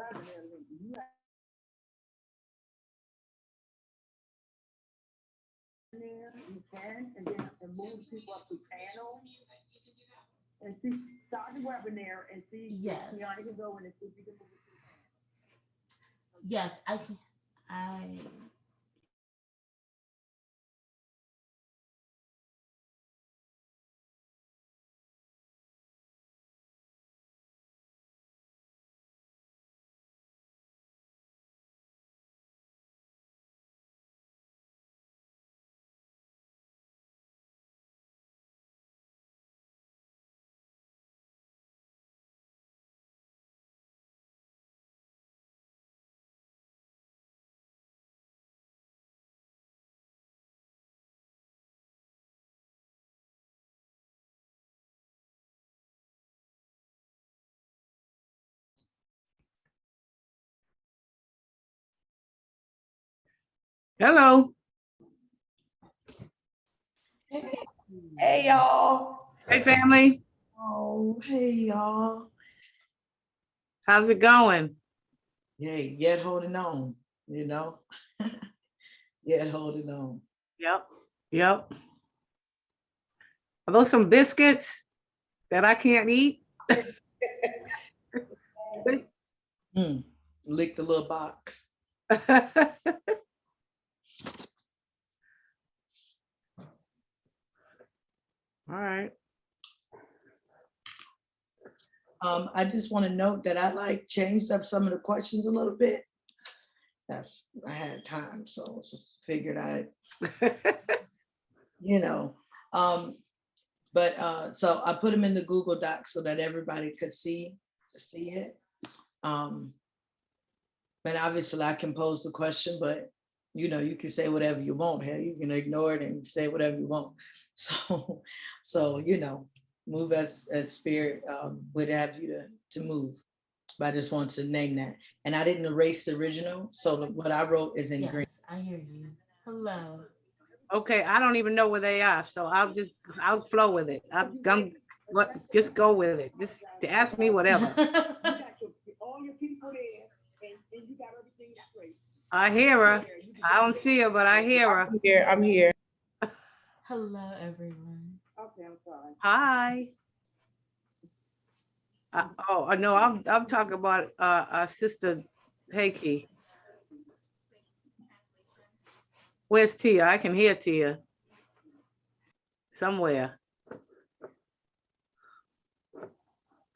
webinar link. You have there, you can, and then move people up to panel and see, start the webinar and see if Yes. Kiana can go in and see if you can move it. Yes, I can. I Hello. Hey y'all. Hey, family. Oh, hey y'all. How's it going? Hey, yet holding on, yet holding on. Yep. Yep. Are those some biscuits that I can't eat? Lick the little box. All right. I just want to note that I changed up some of the questions a little bit. I had time, so just figured so I put them in the Google Docs so that everybody could see it. But obviously I can pose the question, but you can say whatever you want. Hell, you can ignore it and say whatever you want. So move as spirit would have you to move. But I just want to name that. And I didn't erase the original, so what I wrote is in yes, green. I hear you. Hello. Okay, I don't even know where they are, so I'll flow with it. Just go with it. Just to ask me whatever. You got all your people there, and you got everything straight. I hear her. I don't see her, but I hear her. I'm here. Hello, everyone. Okay, I'm sorry. Hi. No, I'm talking about Sister Heike. Where's Tia? I can hear Tia somewhere.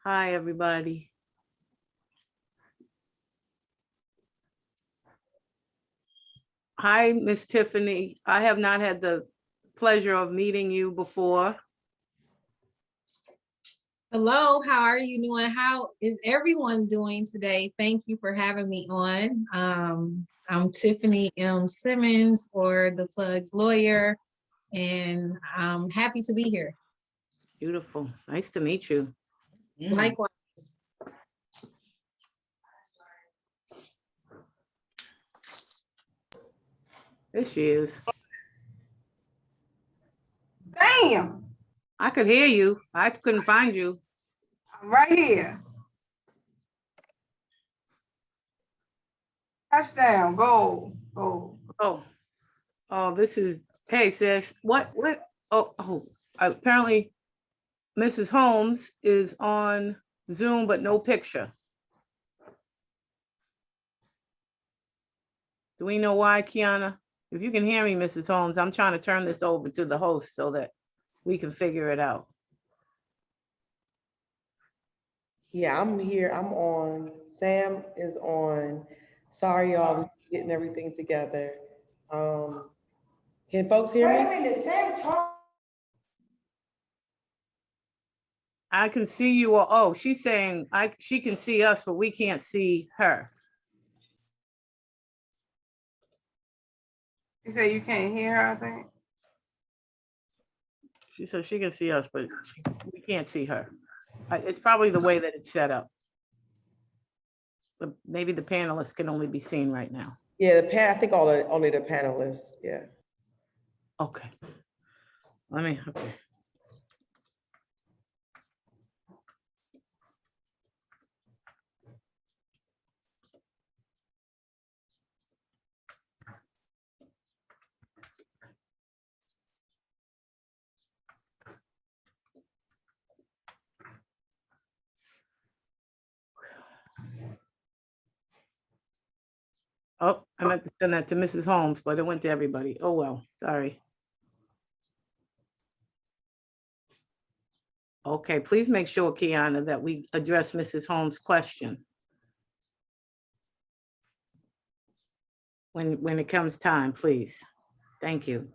Hi, everybody. Hi, Miss Tiffany. I have not had the pleasure of meeting you before. Hello, how are you doing? How is everyone doing today? Thank you for having me on. I'm Tiffany M. Simmons, or the Plugs lawyer, and I'm happy to be here. Beautiful. Nice to meet you. Likewise. There she is. Damn, I could hear you. I couldn't find you. I'm right here. Touchdown, goal, goal. Oh, this is, hey, sis, what? Apparently Mrs. Holmes is on Zoom, but no picture. Do we know why, Kiana? If you can hear me, Mrs. Holmes, I'm trying to turn this over to the host so that we can figure it out. Yeah, I'm here. I'm on. Sam is on. Sorry, y'all. We're getting everything together. Can folks hear Wait a me? minute, Sam talk. I can see you. Oh, she's saying she can see us, but we can't see her. You say you can't hear her, I think. She said she can see us, but we can't see her. It's probably the way that it's set up. But maybe the panelists can only be seen right now. Yeah, I think only the panelists. Yeah. Okay. Okay. Oh, I meant to send that to Mrs. Holmes, but it went to everybody. Oh, well, sorry. Okay, please make sure, Kiana, that we address Mrs. Holmes' question when it comes time, please. Thank you.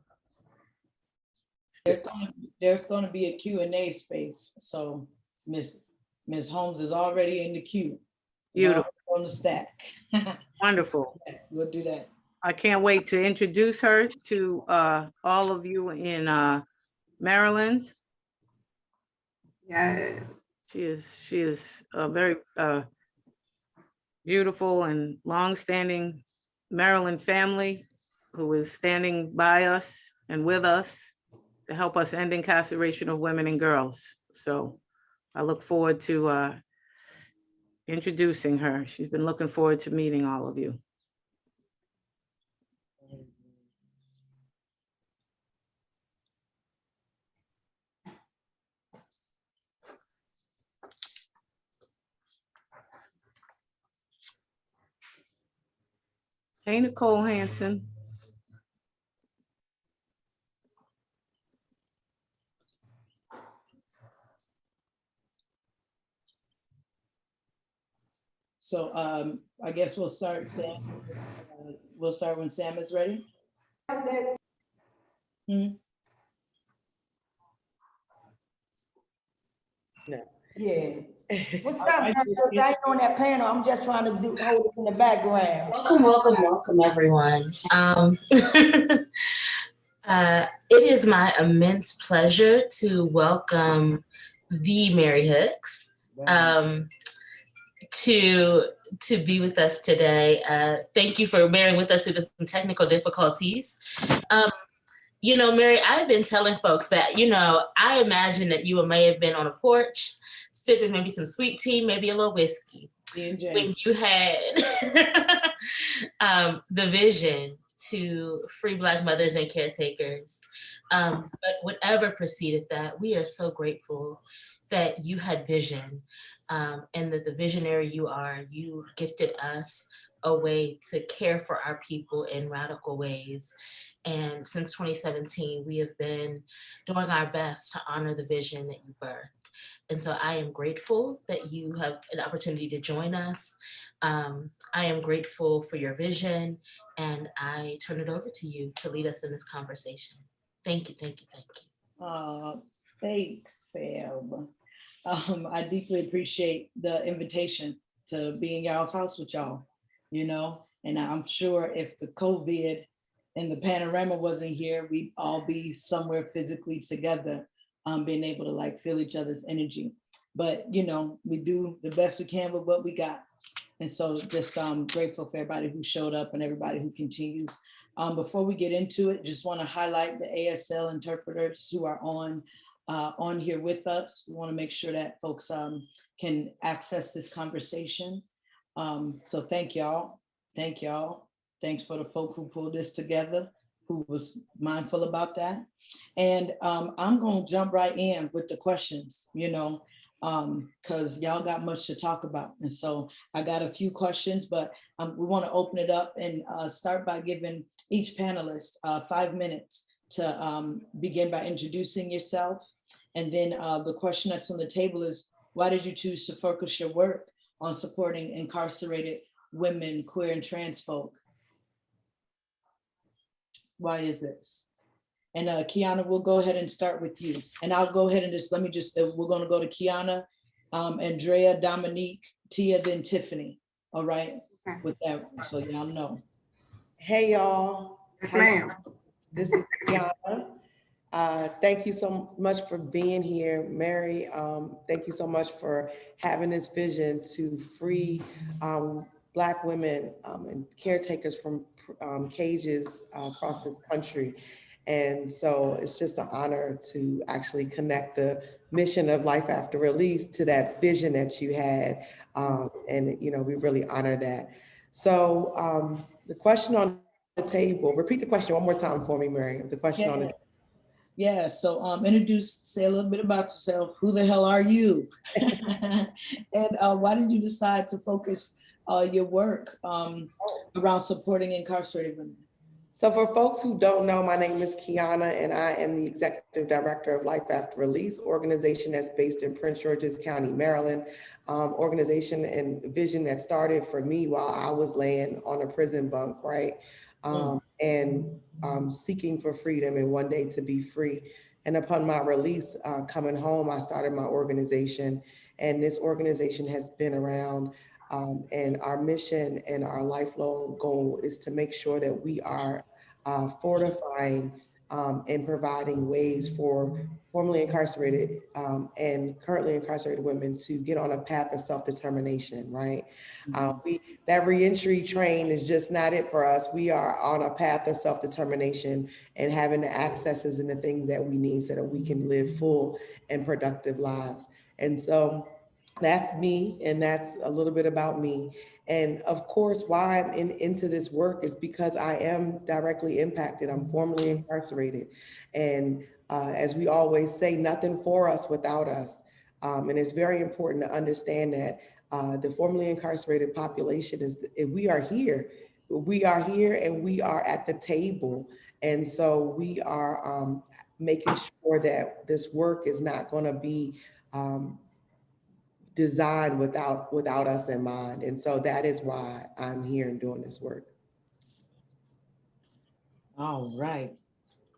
There's gonna be a Q&A space, so Ms. Holmes is already in the queue. Beautiful, On the stack. wonderful. We'll do that. I can't wait to introduce her to all of you in Maryland. Yeah. She is a very beautiful and longstanding Maryland family who is standing by us and with us to help us end incarceration of women and girls. So I look forward to introducing her. She's been looking forward to meeting all of you. Hey, Nicole Hansen. So I guess we'll start, Sam. We'll start when Sam is ready. No. Yeah. What's up, All right, man? Look, I ain't on that panel. I'm just trying to hold it in the background. Welcome, everyone. It is my immense pleasure to welcome the Mary Hicks to be with us today. Thank you for bearing with us through the technical difficulties. You know, Mary, I've been telling folks that, you know, I imagine that you may have been on a porch sipping maybe some sweet tea, maybe a little whiskey, when you had the vision to free Black mothers and caretakers. But whatever preceded that, we are so grateful that you had vision, and that the visionary you are, you gifted us a way to care for our people in radical ways. And since 2017, we have been doing our best to honor the vision that you birthed. And so I am grateful that you have an opportunity to join us. I am grateful for your vision, and I turn it over to you to lead us in this conversation. Thank you, thank you, thank you. Thanks, Sam. I deeply appreciate the invitation to be in y'all's house with y'all, you know, and I'm sure if the COVID and the panorama wasn't here, we'd all be somewhere physically together, being able to like feel each other's energy. But, you know, we do the best we can with what we got. And so just grateful for everybody who showed up and everybody who continues. Before we get into it, just want to highlight the ASL interpreters who are on here with us. We want to make sure that folks can access this conversation. So thank y'all. Thank y'all. Thanks for the folk who pulled this together, who was mindful about that. And I'm going to jump right in with the questions, you know, because y'all got much to talk about. And so I got a few questions, but we want to open it up and start by giving each panelist 5 minutes to begin by introducing yourself. And then the question that's on the table is, why did you choose to focus your work on supporting incarcerated women, queer and trans folk? Why is this? And Kiana, we'll go ahead and start with you. And I'll go ahead and we're gonna go to Kiana, Andrea, Dominique, Tia, then Tiffany. All right, Okay. with that, so y'all know. Hey, y'all. Yes, ma'am. This is Kiana. Thank you so much for being here, Mary. Thank you so much for having this vision to free Black women and caretakers from cages across this country. And so it's just an honor to actually connect the mission of Life After Release to that vision that you had. And, you know, we really honor that. So the question on the table, repeat the question one more time for me, Mary. The question on the table. Yeah, so say a little bit about yourself. Who the hell are you? And why did you decide to focus your work around supporting incarcerated women? So for folks who don't know, my name is Kiana and I am the Executive Director of Life After Release, organization that's based in Prince George's County, Maryland. Organization and vision that started for me while I was laying on a prison bunk, right? And seeking for freedom and one day to be free. And upon my release, coming home, I started my organization, and this organization has been around. And our mission and our lifelong goal is to make sure that we are fortifying and providing ways for formerly incarcerated and currently incarcerated women to get on a path of self-determination, right? That reentry train is just not it for us. We are on a path of self-determination and having the accesses and the things that we need so that we can live full and productive lives. And so that's me, and that's a little bit about me. And of course, why I'm into this work is because I am directly impacted. I'm formerly incarcerated. And as we always say, nothing for us without us. And it's very important to understand that the formerly incarcerated population we are here. We are here and we are at the table. And so we are making sure that this work is not going to be designed without us in mind. And so that is why I'm here and doing this work. All right.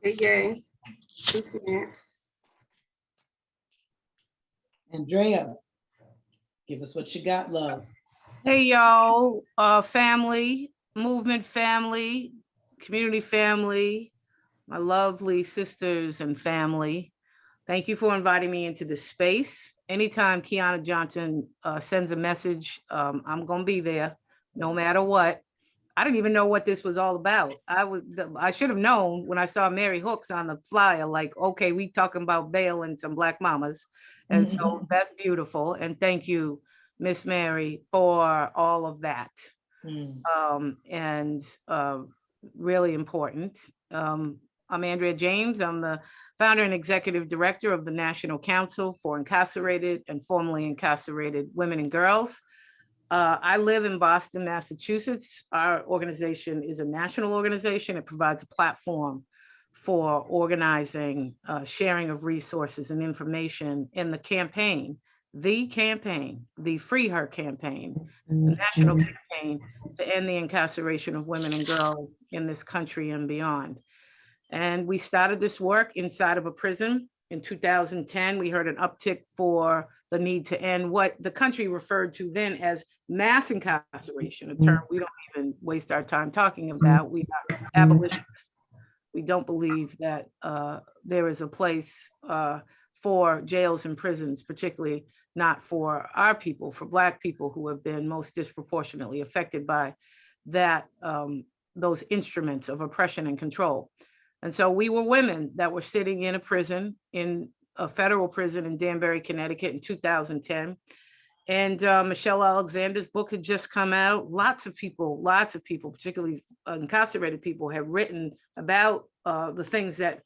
Hey, two snaps. Andrea, give us what you got, love. Hey, y'all, family, movement family, community family, my lovely sisters and family. Thank you for inviting me into this space. Anytime Kiana Johnson sends a message, I'm gonna be there no matter what. I didn't even know what this was all about. I should have known when I saw Mary Hooks on the flyer, like, okay, we talking about bail and some Black mamas. And so that's beautiful. And thank you, Miss Mary, for all of that. And really important. I'm Andrea James. I'm the founder and executive director of the National Council for Incarcerated and Formerly Incarcerated Women and Girls. I live in Boston, Massachusetts. Our organization is a national organization. It provides a platform for organizing, sharing of resources and information in the campaign, the Free Her campaign, the national campaign to end the incarceration of women and girls in this country and beyond. And we started this work inside of a prison. In 2010, we heard an uptick for the need to end what the country referred to then as mass incarceration, a term we don't even waste our time talking about. We are abolitionists. We don't believe that there is a place for jails and prisons, particularly not for our people, for Black people who have been most disproportionately affected by that, those instruments of oppression and control. And so we were women that were sitting in a prison, in a federal prison in Danbury, Connecticut in 2010. And Michelle Alexander's book had just come out. Lots of people, particularly incarcerated people, have written about the things that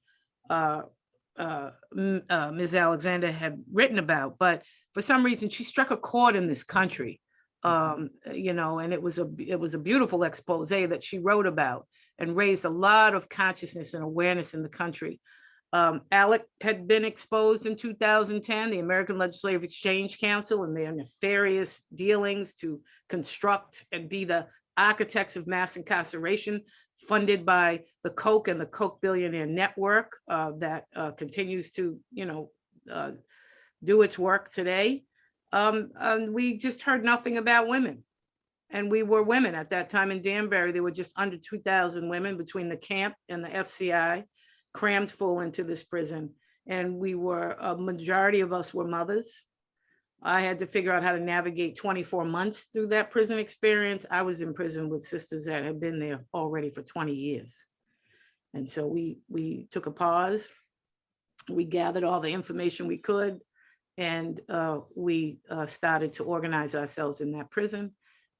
Ms. Alexander had written about. But for some reason, she struck a chord in this country, you know, and it was a beautiful expose that she wrote about and raised a lot of consciousness and awareness in the country. ALEC had been exposed in 2010, the American Legislative Exchange Council, and their nefarious dealings to construct and be the architects of mass incarceration, funded by the Koch and the Koch billionaire network that continues to, you know, do its work today. And we just heard nothing about women. And we were women at that time in Danbury. There were just under 2,000 women between the camp and the FCI, crammed full into this prison. And we were, a majority of us were mothers. I had to figure out how to navigate 24 months through that prison experience. I was in prison with sisters that had been there already for 20 years. And so we took a pause. We gathered all the information we could, and we started to organize ourselves in that prison.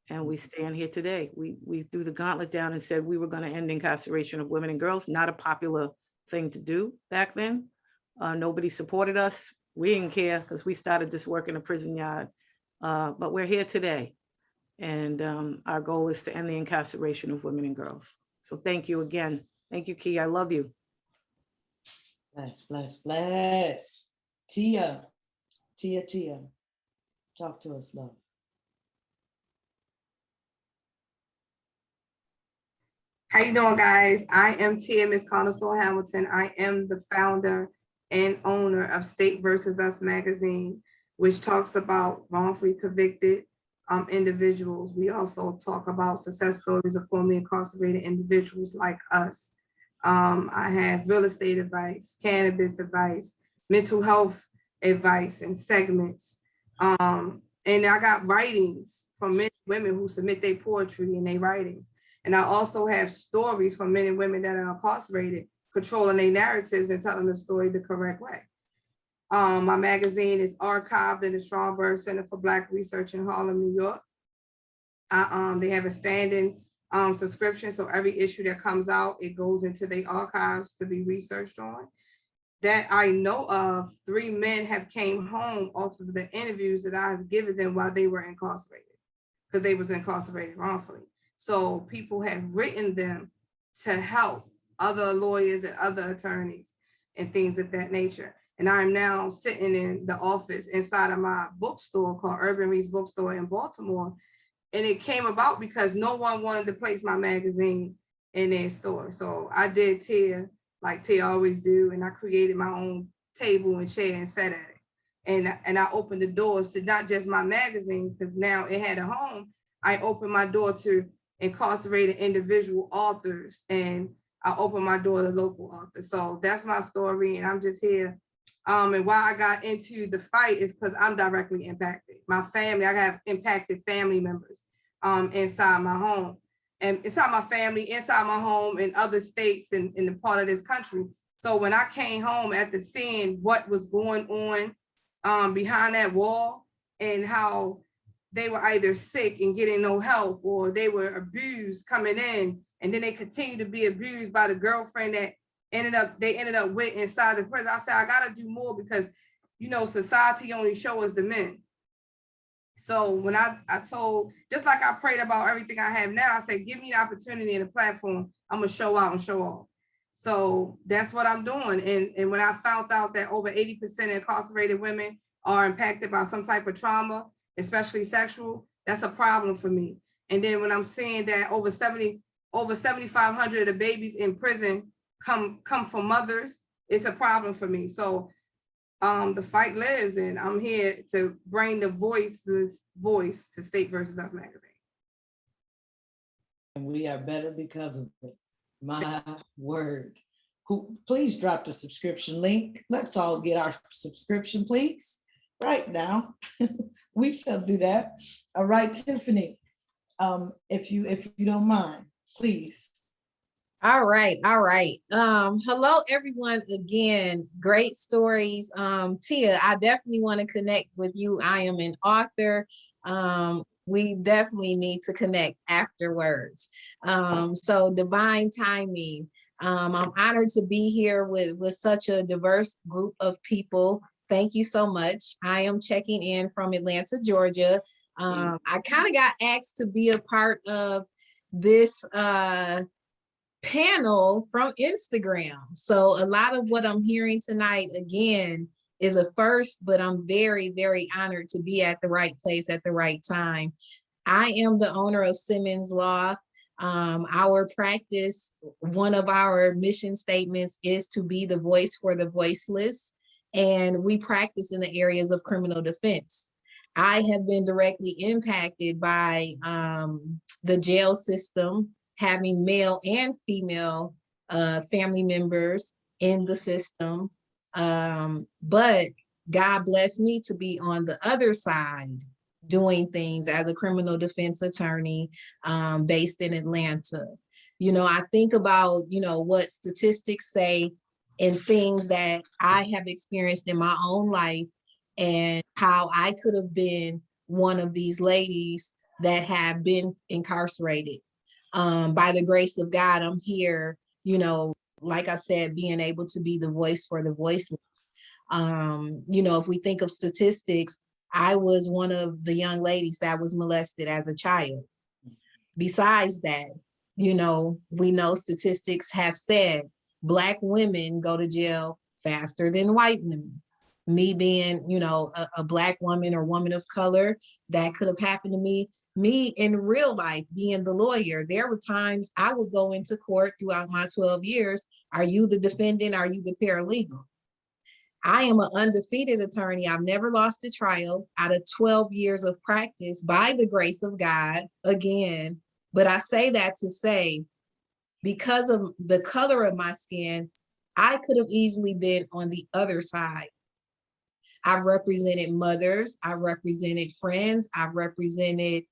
And we stand here today. We threw the gauntlet down and said we were going to end incarceration of women and girls. Not a popular thing to do back then. Nobody supported us. We didn't care because we started this work in a prison yard. But we're here today. And our goal is to end the incarceration of women and girls. So thank you again. Thank you, Key. I love you. Bless, bless, bless. Tia. Talk to us, love. How you doing, guys? I am Tia Miss Connoisseur Hamilton. I am the founder and owner of State versus Us magazine, which talks about wrongfully convicted individuals. We also talk about success stories of formerly incarcerated individuals like us. I have real estate advice, cannabis advice, mental health advice and segments. And I got writings from men and women who submit their poetry and their writings. And I also have stories from men and women that are incarcerated, controlling their narratives and telling the story the correct way. My magazine is archived in the Stromberg Center for Black Research in Harlem, New York. They have a standing subscription, so every issue that comes out, it goes into the archives to be researched on. That I know of, 3 men have came home off of the interviews that I've given them while they were incarcerated, because they was incarcerated wrongfully. So people have written them to help other lawyers and other attorneys and things of that nature. And I'm now sitting in the office inside of my bookstore called Urban Reads Bookstore in Baltimore. And it came about because no one wanted to place my magazine in their store. So I did Tia, like Tia always do, and I created my own table and chair and sat at it. And I opened the doors to not just my magazine, because now it had a home. I opened my door to incarcerated individual authors, and I opened my door to local authors. So that's my story, and I'm just here. And why I got into the fight is because I'm directly impacted. My family, I have impacted family members inside my home, and inside my family, inside my home, in other states and in the part of this country. So when I came home after seeing what was going on behind that wall, and how they were either sick and getting no help, or they were abused coming in, and then they continued to be abused by the girlfriend that they ended up with inside the prison. I said, I gotta do more, because, you know, society only shows us the men. So when I told, just like I prayed about everything I have now, I said, give me the opportunity and a platform, I'm gonna show out and show off. So that's what I'm doing. And when I found out that over 80% of incarcerated women are impacted by some type of trauma, especially sexual, that's a problem for me. And then when I'm seeing that over 7,500 of the babies in prison come from mothers, it's a problem for me. So the fight lives, and I'm here to bring the voiceless voice to State versus Us magazine. And we are better because of it. My word. Please drop the subscription link. Let's all get our subscription, please. Right now. We shall do that. All right, Tiffany, if you don't mind, please. All right. Hello, everyone. Again, great stories. Tia, I definitely want to connect with you. I am an author. We definitely need to connect afterwards. So divine timing. I'm honored to be here with such a diverse group of people. Thank you so much. I am checking in from Atlanta, Georgia. I kind of got asked to be a part of this panel from Instagram. So a lot of what I'm hearing tonight, again, is a first, but I'm very, very honored to be at the right place at the right time. I am the owner of Simmons Law. Our practice, one of our mission statements is to be the voice for the voiceless, and we practice in the areas of criminal defense. I have been directly impacted by the jail system, having male and female family members in the system. But God blessed me to be on the other side doing things as a criminal defense attorney based in Atlanta. You know, I think about, you know, what statistics say and things that I have experienced in my own life, and how I could have been one of these ladies that have been incarcerated. By the grace of God, I'm here, you know, like I said, being able to be the voice for the voiceless. You know, if we think of statistics, I was one of the young ladies that was molested as a child. Besides that, we know statistics have said Black women go to jail faster than white women. Me being, a Black woman or woman of color, that could have happened to me. Me in real life, being the lawyer, there were times I would go into court throughout my 12 years. Are you the defendant? Are you the paralegal? I am an undefeated attorney. I've never lost a trial out of 12 years of practice by the grace of God, again. But I say that to say, because of the color of my skin, I could have easily been on the other side. I've represented mothers, I've represented friends, I've represented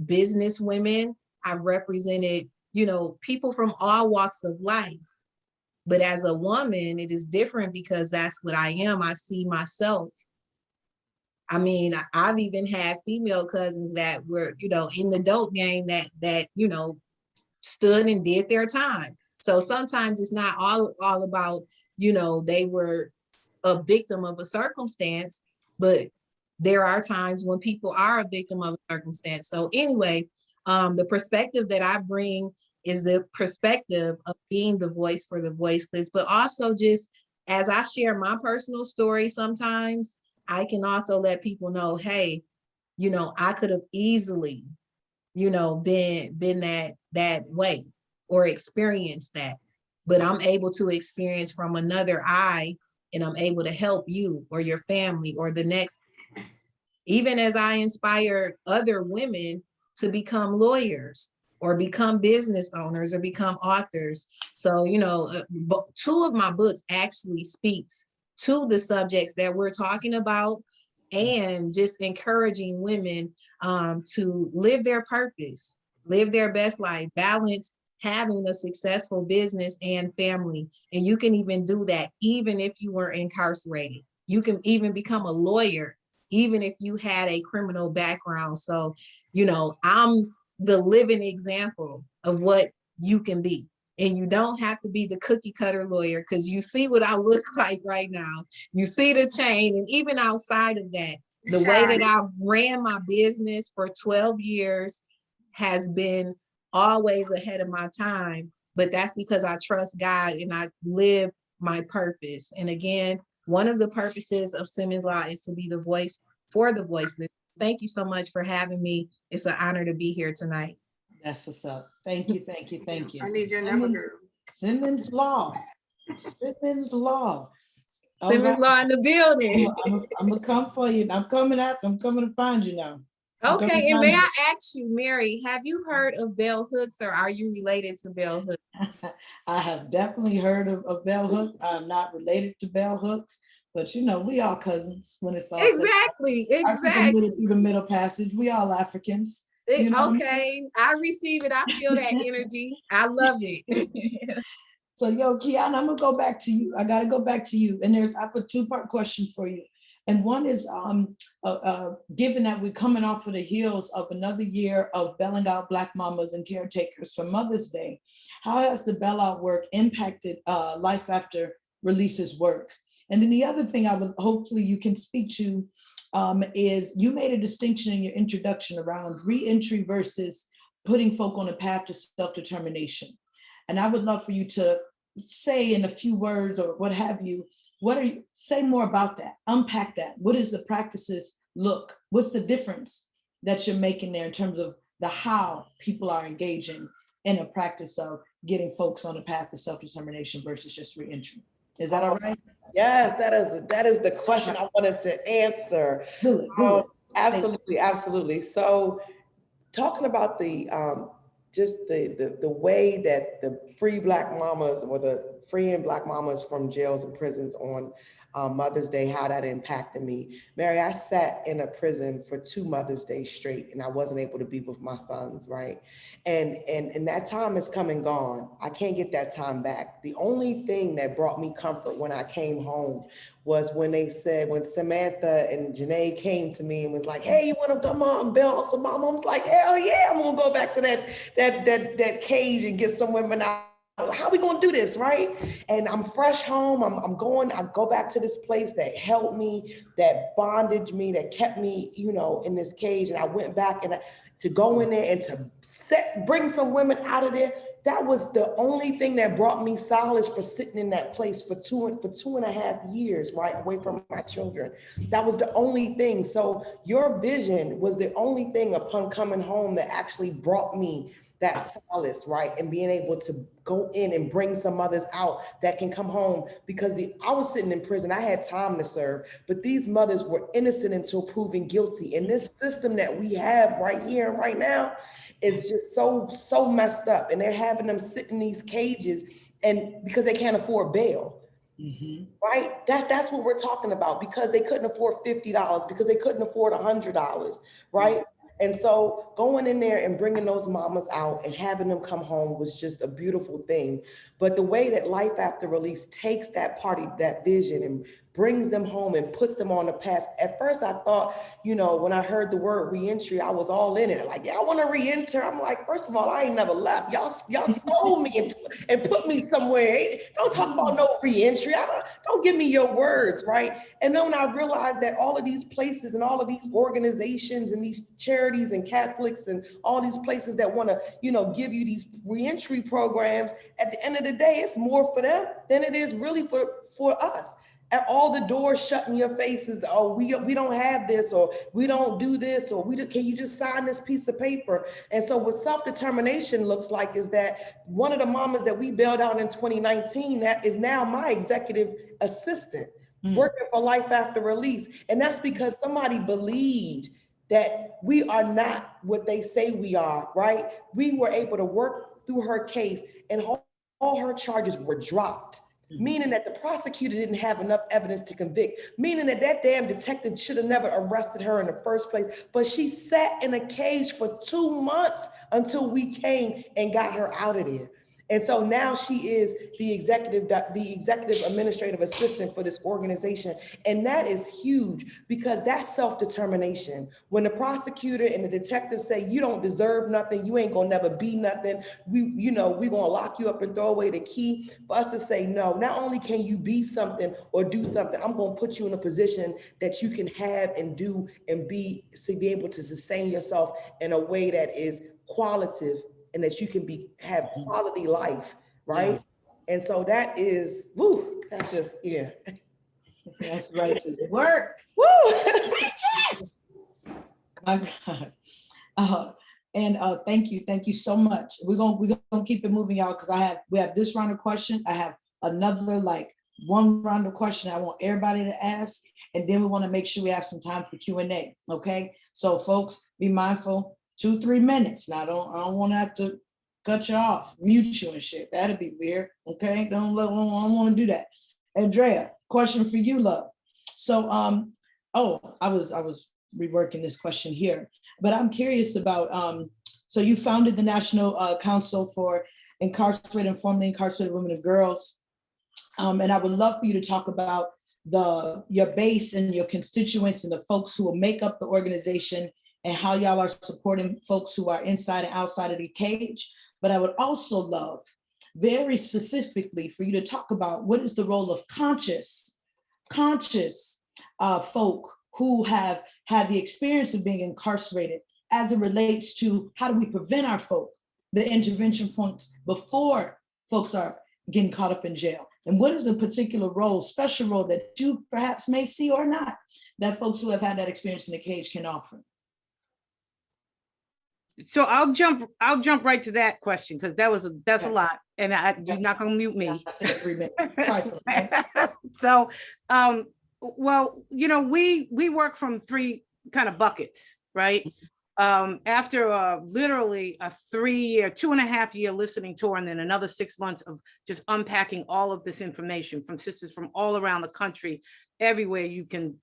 business women, I've represented, people from all walks of life. But as a woman, it is different because that's what I am. I see myself. I mean, I've even had female cousins that were, in the dope game that stood and did their time. So sometimes it's not all about, they were a victim of a circumstance, but there are times when people are a victim of a circumstance. So anyway, the perspective that I bring is the perspective of being the voice for the voiceless, but also just as I share my personal story, sometimes I can also let people know, hey, I could have easily, been that way or experienced that, but I'm able to experience from another eye, and I'm able to help you or your family or the next, even as I inspire other women to become lawyers or become business owners or become authors. So, two of my books actually speaks to the subjects that we're talking about, and just encouraging women to live their purpose, live their best life, balance having a successful business and family. And you can even do that even if you were incarcerated. You can even become a lawyer even if you had a criminal background. So, I'm the living example of what you can be. And you don't have to be the cookie cutter lawyer, because you see what I look like right now. You see the chain. And even outside of that, the way that I ran my business for 12 years has been always ahead of my time. But that's because I trust God and I live my purpose. And again, one of the purposes of Simmons Law is to be the voice for the voiceless. Thank you so much for having me. It's an honor to be here tonight. That's what's up. Thank you, thank you, thank you. I need your number, girl. Simmons Law. Simmons Law. All Simmons right. Law in the building. I'm gonna come for you. I'm coming to find you now. Okay, and may I ask you, Mary, have you heard of bell hooks, or are you related to bell hooks? I have definitely heard of bell hooks. I'm not related to bell hooks, but we all cousins when it's all Exactly. through the Middle Passage. We all Africans. Okay, I receive it. I feel that energy. I love it. So, Kiana, I'm gonna go back to you. I gotta go back to you. And I put two-part question for you. And one is, given that we're coming off of the heels of another year of belling out Black mamas and caretakers for Mother's Day, how has the bell out work impacted Life After Release's work? And then the other thing I would hopefully you can speak to is you made a distinction in your introduction around re-entry versus putting folk on a path to self-determination. And I would love for you to say in a few words or what have you, say more about that, unpack that. What is the practices look? What's the difference that you're making there in terms of the how people are engaging in a practice of getting folks on a path to self-determination versus just re-entry? Is that all right? Yes, that is the question I wanted to answer. Do it. Absolutely, absolutely. So talking about the just the way that the free Black mamas or the freeing Black mamas from jails and prisons on Mother's Day, how that impacted me. Mary, I sat in a prison for 2 Mother's Days straight, and I wasn't able to be with my sons, right? And that time is come and gone. I can't get that time back. The only thing that brought me comfort when I came home was when Samantha and Janae came to me and was like, hey, you want to come on and bail some mom? I was like, hell yeah, I'm gonna go back to that cage and get some women out how we gonna do this, right? And I'm fresh home. I go back to this place that held me, that bondaged me, that kept me, in this cage. And I went back to go in there and to bring some women out of there. That was the only thing that brought me solace for sitting in that place for two and a half years, right, away from my children. That was the only thing. So your vision was the only thing upon coming home that actually brought me that solace, right? And being able to go in and bring some others out that can come home, because I was sitting in prison, I had time to serve, but these mothers were innocent until proven guilty. And this system that we have right here and right now is just so messed up. And they're having them sit in these cages and because they can't afford bail. Right? That's what we're talking about, because they couldn't afford $50, because they couldn't afford $100, right? And so going in there and bringing those mamas out and having them come home was just a beautiful thing. But the way that Life After Release takes that vision and brings them home and puts them on the path. At first I thought, when I heard the word reentry, I was all in it. Like, yeah, I want to reenter. I'm like, first of all, I ain't never left. Y'all stole me and put me somewhere. Don't talk about no reentry. Don't give me your words, right? And then when I realized that all of these places and all of these organizations and these charities and Catholics and all these places that want to, give you these reentry programs, at the end of the day, it's more for them than it is really for us. And all the doors shut in your faces. Oh, we don't have this, or we don't do this, or can you just sign this piece of paper? And so what self-determination looks like is that one of the mamas that we bailed out in 2019, that is now my executive assistant, working for Life After Release. And that's because somebody believed that we are not what they say we are, right? We were able to work through her case, and all her charges were dropped. Meaning that the prosecutor didn't have enough evidence to convict, meaning that damn detective should have never arrested her in the first place. But she sat in a cage for 2 months until we came and got her out of there. And so now she is the executive administrative assistant for this organization. And that is huge, because that's self-determination. When the prosecutor and the detective say, you don't deserve nothing, you ain't gonna never be nothing, we gonna lock you up and throw away the key. For us to say, no, not only can you be something or do something, I'm gonna put you in a position that you can have and do and be able to sustain yourself in a way that is qualitative, and that you can have quality life, right? And so that is, that's just, That's righteous work. woo. Yes. My God. Thank you so much. We're gonna keep it moving, y'all, because we have this round of questions. I have another one round of questions I want everybody to ask, and then we want to make sure we have some time for Q&A. Okay, so folks, be mindful. 2-3 minutes. Now, I don't want to have to cut you off, mute you and shit. That'd be weird. Okay, don't want to do that. Andrea, question for you, love. So, I was reworking this question here, but I'm curious about. So you founded the National Council for Incarcerated and Formerly Incarcerated Women and Girls, and I would love for you to talk about your base and your constituents and the folks who will make up the organization, and how y'all are supporting folks who are inside and outside of the cage. But I would also love, very specifically, for you to talk about what is the role of conscious folk who have had the experience of being incarcerated, as it relates to how do we prevent our folk, the intervention points before folks are getting caught up in jail. And what is a particular role, special role, that you perhaps may see or not, that folks who have had that experience in the cage can offer? So I'll jump right to that question, because that's a lot, and you're not gonna mute me. I said 3 minutes. Sorry. So, well, we work from 3 kind of buckets, right? After literally a 3-year, 2.5-year listening tour, and then another 6 months of just unpacking all of this information from sisters from all around the country, everywhere you can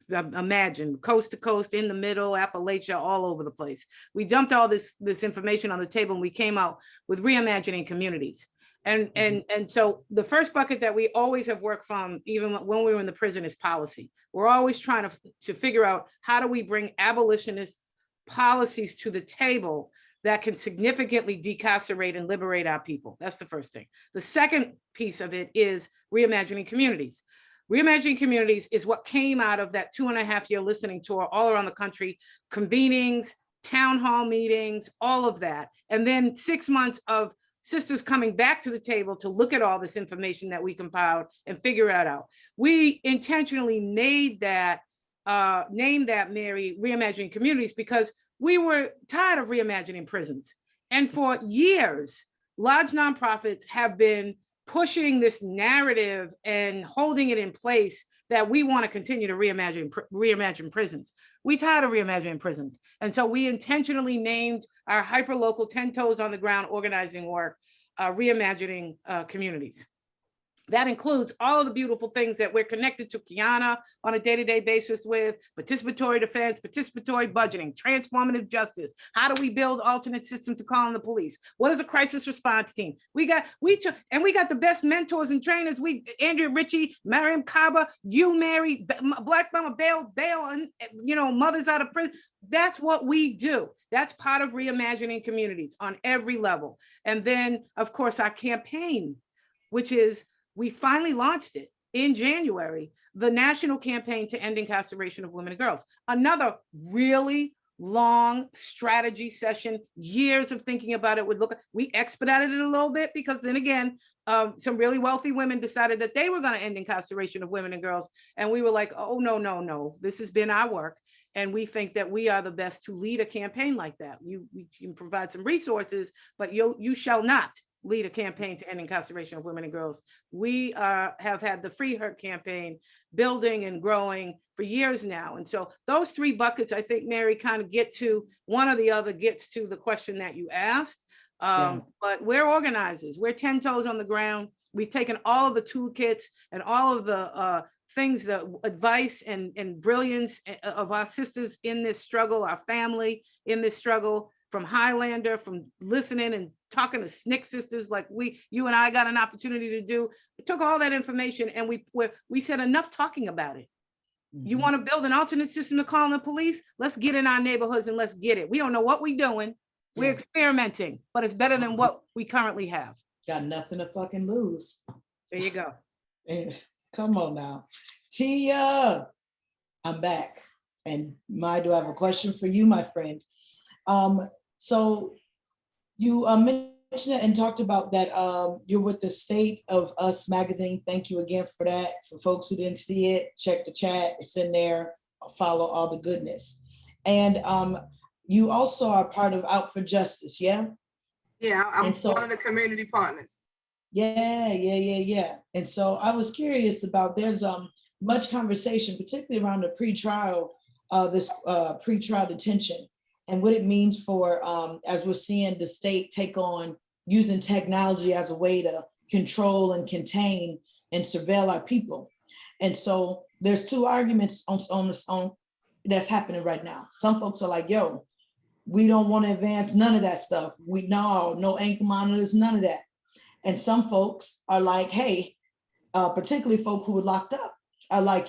imagine, coast to coast, in the middle, Appalachia, all over the place. We dumped all this information on the table, and we came out with reimagining communities. And so the first bucket that we always have worked from, even when we were in the prison, is policy. We're always trying to figure out, how do we bring abolitionist policies to the table that can significantly decarcerate and liberate our people. That's the first thing. The second piece of it is reimagining communities. Reimagining communities is what came out of that 2.5-year listening tour all around the country, convenings, town hall meetings, all of that. And then 6 months of sisters coming back to the table to look at all this information that we compiled and figure it out. We intentionally made that, named that, Mary, Reimagining Communities, because we were tired of reimagining prisons. And for years, large nonprofits have been pushing this narrative and holding it in place that we want to continue to reimagine prisons. We tired of reimagining prisons. And so we intentionally named our hyperlocal 10 toes on the ground organizing work, reimagining communities. That includes all of the beautiful things that we're connected to Kiana on a day-to-day basis with: participatory defense, participatory budgeting, transformative justice. How do we build alternate systems to calling the police? What is a crisis response team? We got the best mentors and trainers. Andrea Ritchie, Mariam Kaba, you, Mary, Black Mama Bail, and mothers out of prison. That's what we do. That's part of reimagining communities on every level. And then, of course, our campaign, which is, we finally launched it in January, the national campaign to end incarceration of women and girls. Another really long strategy session, years of thinking about it. We expedited it a little bit because then again, some really wealthy women decided that they were going to end incarceration of women and girls. And we were like, oh, no, this has been our work. And we think that we are the best to lead a campaign like that. We can provide some resources, but you shall not lead a campaign to end incarceration of women and girls. We have had the Free Her campaign building and growing for years now. And so those three buckets, I think, Mary, kind of get to, one or the other gets to the question that you asked. But we're organizers. We're 10 toes on the ground. We've taken all of the toolkits and all of the things, the advice and brilliance of our sisters in this struggle, our family in this struggle, from Highlander, from listening and talking to SNCC sisters like you and I got an opportunity to do. It took all that information and we said enough talking about it. Mm-hmm. You want to build an alternate system to call the police? Let's get in our neighborhoods and let's get it. We don't know what we're doing. We're experimenting, but it's better than what we currently have. Got nothing to fucking lose. There you go. Come on now. Tia, I'm back. And Mai, do I have a question for you, my friend? So you mentioned it and talked about that you're with the State of Us magazine. Thank you again for that. For folks who didn't see it, check the chat. It's in there. Follow all the goodness. And you also are part of Out for Justice, yeah? Yeah, I'm one of the community partners. Yeah. And so I was curious about, there's much conversation, particularly around the pretrial, this pretrial detention, and what it means for, as we're seeing the state take on using technology as a way to control and contain and surveil our people. And so there's two arguments on that's happening right now. Some folks are like, yo, we don't want to advance none of that stuff. No ankle monitors, none of that. And some folks are like, hey, particularly folk who were locked up, are like,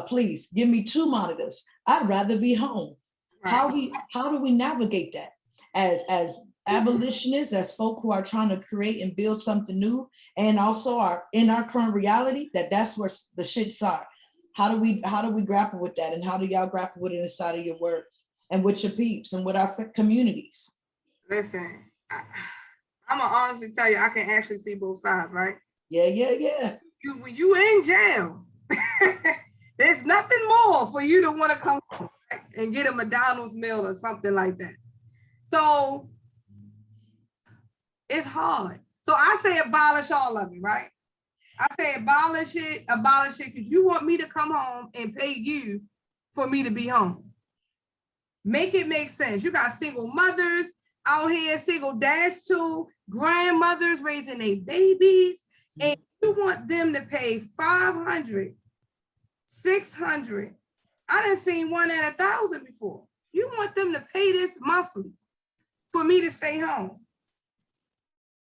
please give me 2 monitors. I'd rather be home. Right. How do we navigate that as abolitionists, as folk who are trying to create and build something new, and also are in our current reality that's where the shits are. How do we grapple with that, and how do y'all grapple with it inside of your work and with your peeps and with our communities? Listen, I'm gonna honestly tell you, I can actually see both sides, right? Yeah. When you in jail, there's nothing more for you to want to come and get a McDonald's meal or something like that. So it's hard. So I say abolish all of it, right? I say abolish it, because you want me to come home and pay you for me to be home. Make it make sense. You got single mothers out here, single dads too, grandmothers raising their babies, and you want them to pay $500, $600. I done seen one at $1,000 before. You want them to pay this monthly for me to stay home.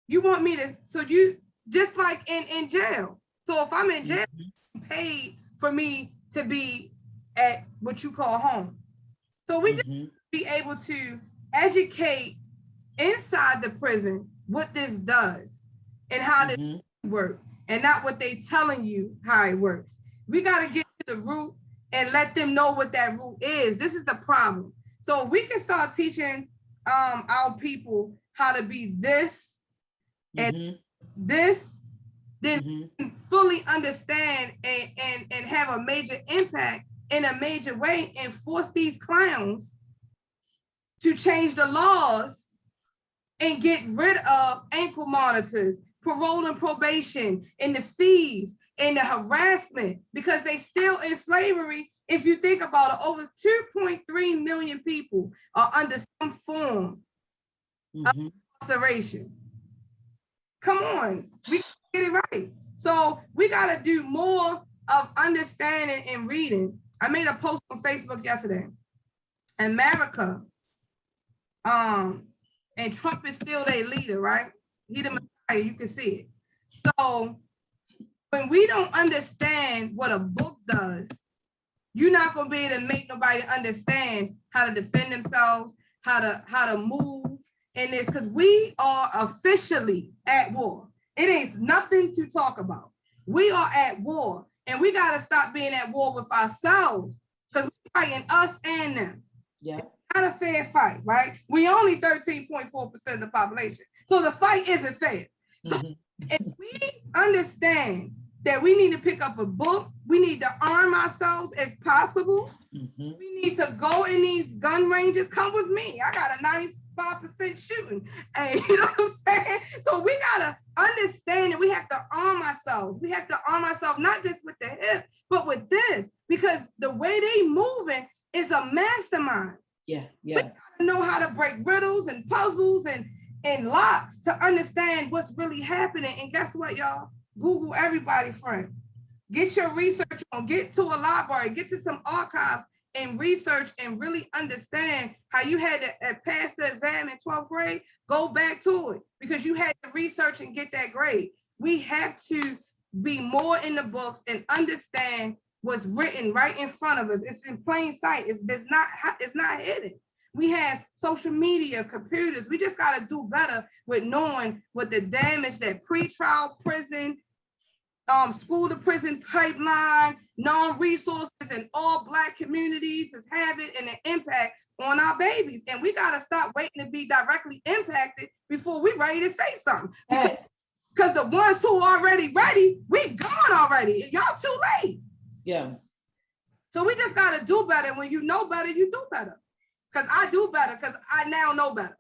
You want me to, so you, just like in jail. So if I'm in jail, you paid for me to be at what you call home. So we just be able to educate inside the prison what this does and how this works, and not what they telling you how it works. We got to get to the root and let them know what that root is. This is the problem. So we can start teaching our people how to be this and this, then fully understand and have a major impact in a major way and force these clowns to change the laws and get rid of ankle monitors, parole and probation, and the fees and the harassment, because they still in slavery. If you think about it, over 2.3 million people are under some form of incarceration. Come on, we get it right. So we got to do more of understanding and reading. I made a post on Facebook yesterday. America, and Trump is still their leader, right? He the Messiah, you can see it. So when we don't understand what a book does, you're not gonna be able to make nobody understand how to defend themselves, how to move in this, because we are officially at war. It ain't nothing to talk about. We are at war, and we gotta stop being at war with ourselves, because we're fighting us and them. Yeah. Not a fair fight, right? We only 13.4% of the population. So the fight isn't fair. So if we understand that we need to pick up a book, we need to arm ourselves if possible. We need to go in these gun ranges. Come with me. I got a 95% shooting. And you know what I'm saying? So we gotta understand that we have to arm ourselves. We have to arm ourselves not just with the hip, but with this, because the way they moving is a mastermind. Yeah. We gotta know how to break riddles and puzzles and locks to understand what's really happening. And guess what, y'all? Google everybody, friend. Get your research on, get to a library, get to some archives and research and really understand how you had to pass the exam in 12th grade. Go back to it because you had to research and get that grade. We have to be more in the books and understand what's written right in front of us. It's in plain sight. It's not hidden. We have social media, computers. We just got to do better with knowing what the damage that pretrial prison, school to prison pipeline, non-resources in all Black communities is having and the impact on our babies. And we got to stop waiting to be directly impacted before we ready to say something. Because the ones who are already ready, we gone already. Y'all too late. Yeah. So we just got to do better. When you know better, you do better. Because I do better because I now know better.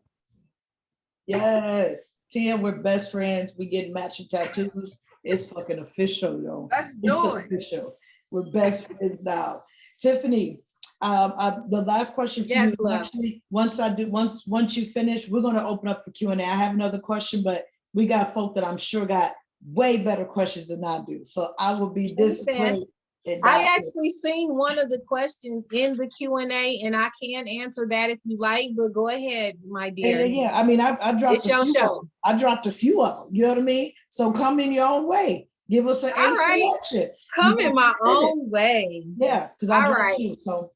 Yes. Tia, we're best friends. We get matching tattoos. It's fucking official, yo. Let's do it. Official. We're best friends now. Tiffany, the last question for you. Love. Actually, once you finish, we're gonna open up for Q&A. I have another question, but we got folk that I'm sure got way better questions than I do. So I will be disciplined. I actually seen one of the questions in the Q&A, and I can answer that if you like, but go ahead, my dear. Yeah. I mean, I dropped It's your show. I dropped a few of them. You know what I mean? So come in your own way. Give us an A selection. Come in my own way. Yeah, because I dropped two. So.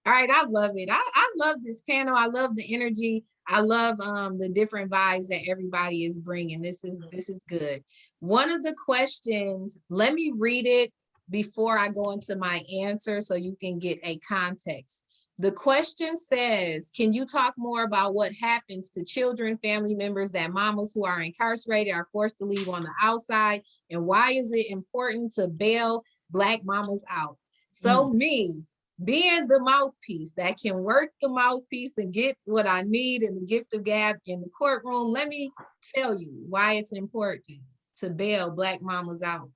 All right, I love it. I love this panel. I love the energy. I love the different vibes that everybody is bringing. This is good. One of the questions, let me read it before I go into my answer so you can get a context. The question says, can you talk more about what happens to children, family members, that mamas who are incarcerated are forced to leave on the outside, and why is it important to bail Black mamas out? So me, being the mouthpiece that can work the mouthpiece and get what I need in the gift of gab in the courtroom, let me tell you why it's important to bail Black mamas out.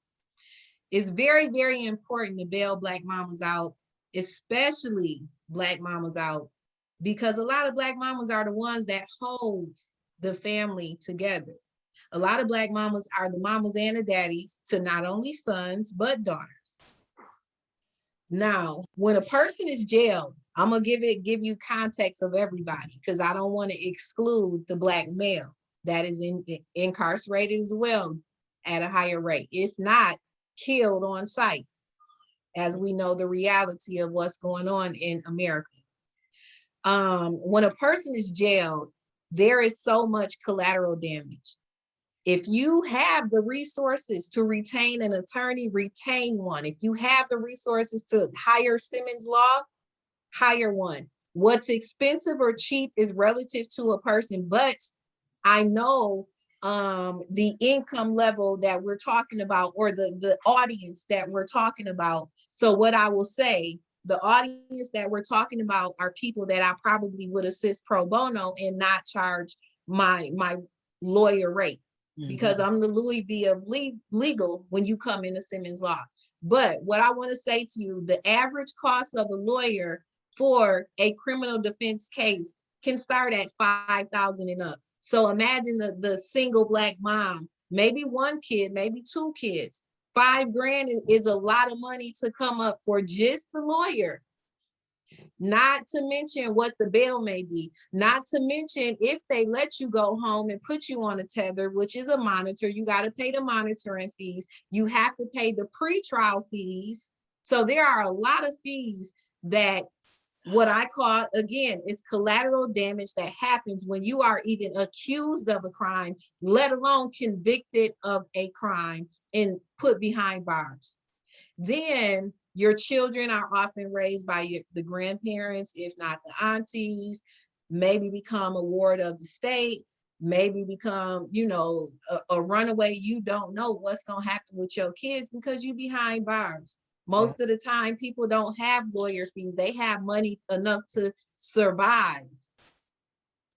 It's very, very important to bail Black mamas out, especially Black mamas out, because a lot of Black mamas are the ones that hold the family together. A lot of Black mamas are the mamas and the daddies to not only sons, but daughters. Now, when a person is jailed, I'm gonna give you context of everybody, because I don't want to exclude the Black male that is incarcerated as well at a higher rate, if not killed on sight, as we know the reality of what's going on in America. When a person is jailed, there is so much collateral damage. If you have the resources to retain an attorney, retain one. If you have the resources to hire Simmons Law, hire one. What's expensive or cheap is relative to a person, but I know the income level that we're talking about, or the audience that we're talking about. So what I will say, the audience that we're talking about are people that I probably would assist pro bono and not charge my lawyer rate, because I'm the Louis V of legal when you come into Simmons Law. But what I want to say to you, the average cost of a lawyer for a criminal defense case can start at $5,000 and up. So imagine the single Black mom, maybe one kid, maybe two kids. $5,000 is a lot of money to come up for just the lawyer. Not to mention what the bail may be. Not to mention if they let you go home and put you on a tether, which is a monitor, you got to pay the monitoring fees. You have to pay the pretrial fees. So there are a lot of fees that, what I call, again, is collateral damage that happens when you are even accused of a crime, let alone convicted of a crime and put behind bars. Then your children are often raised by the grandparents, if not the aunties, maybe become a ward of the state, maybe become, a runaway. You don't know what's going to happen with your kids because you're behind bars. Most of the time, people don't have lawyer fees. They have money enough to survive.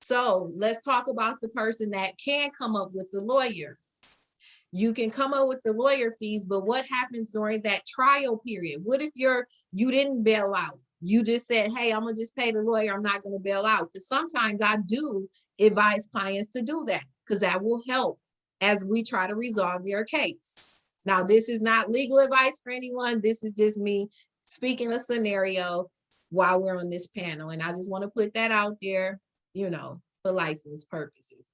So let's talk about the person that can come up with the lawyer. You can come up with the lawyer fees, but what happens during that trial period? What if you didn't bail out? You just said, hey, I'm gonna just pay the lawyer, I'm not gonna bail out. Because sometimes I do advise clients to do that, because that will help as we try to resolve their case. Now, this is not legal advice for anyone. This is just me speaking a scenario while we're on this panel. And I just want to put that out there, for license purposes.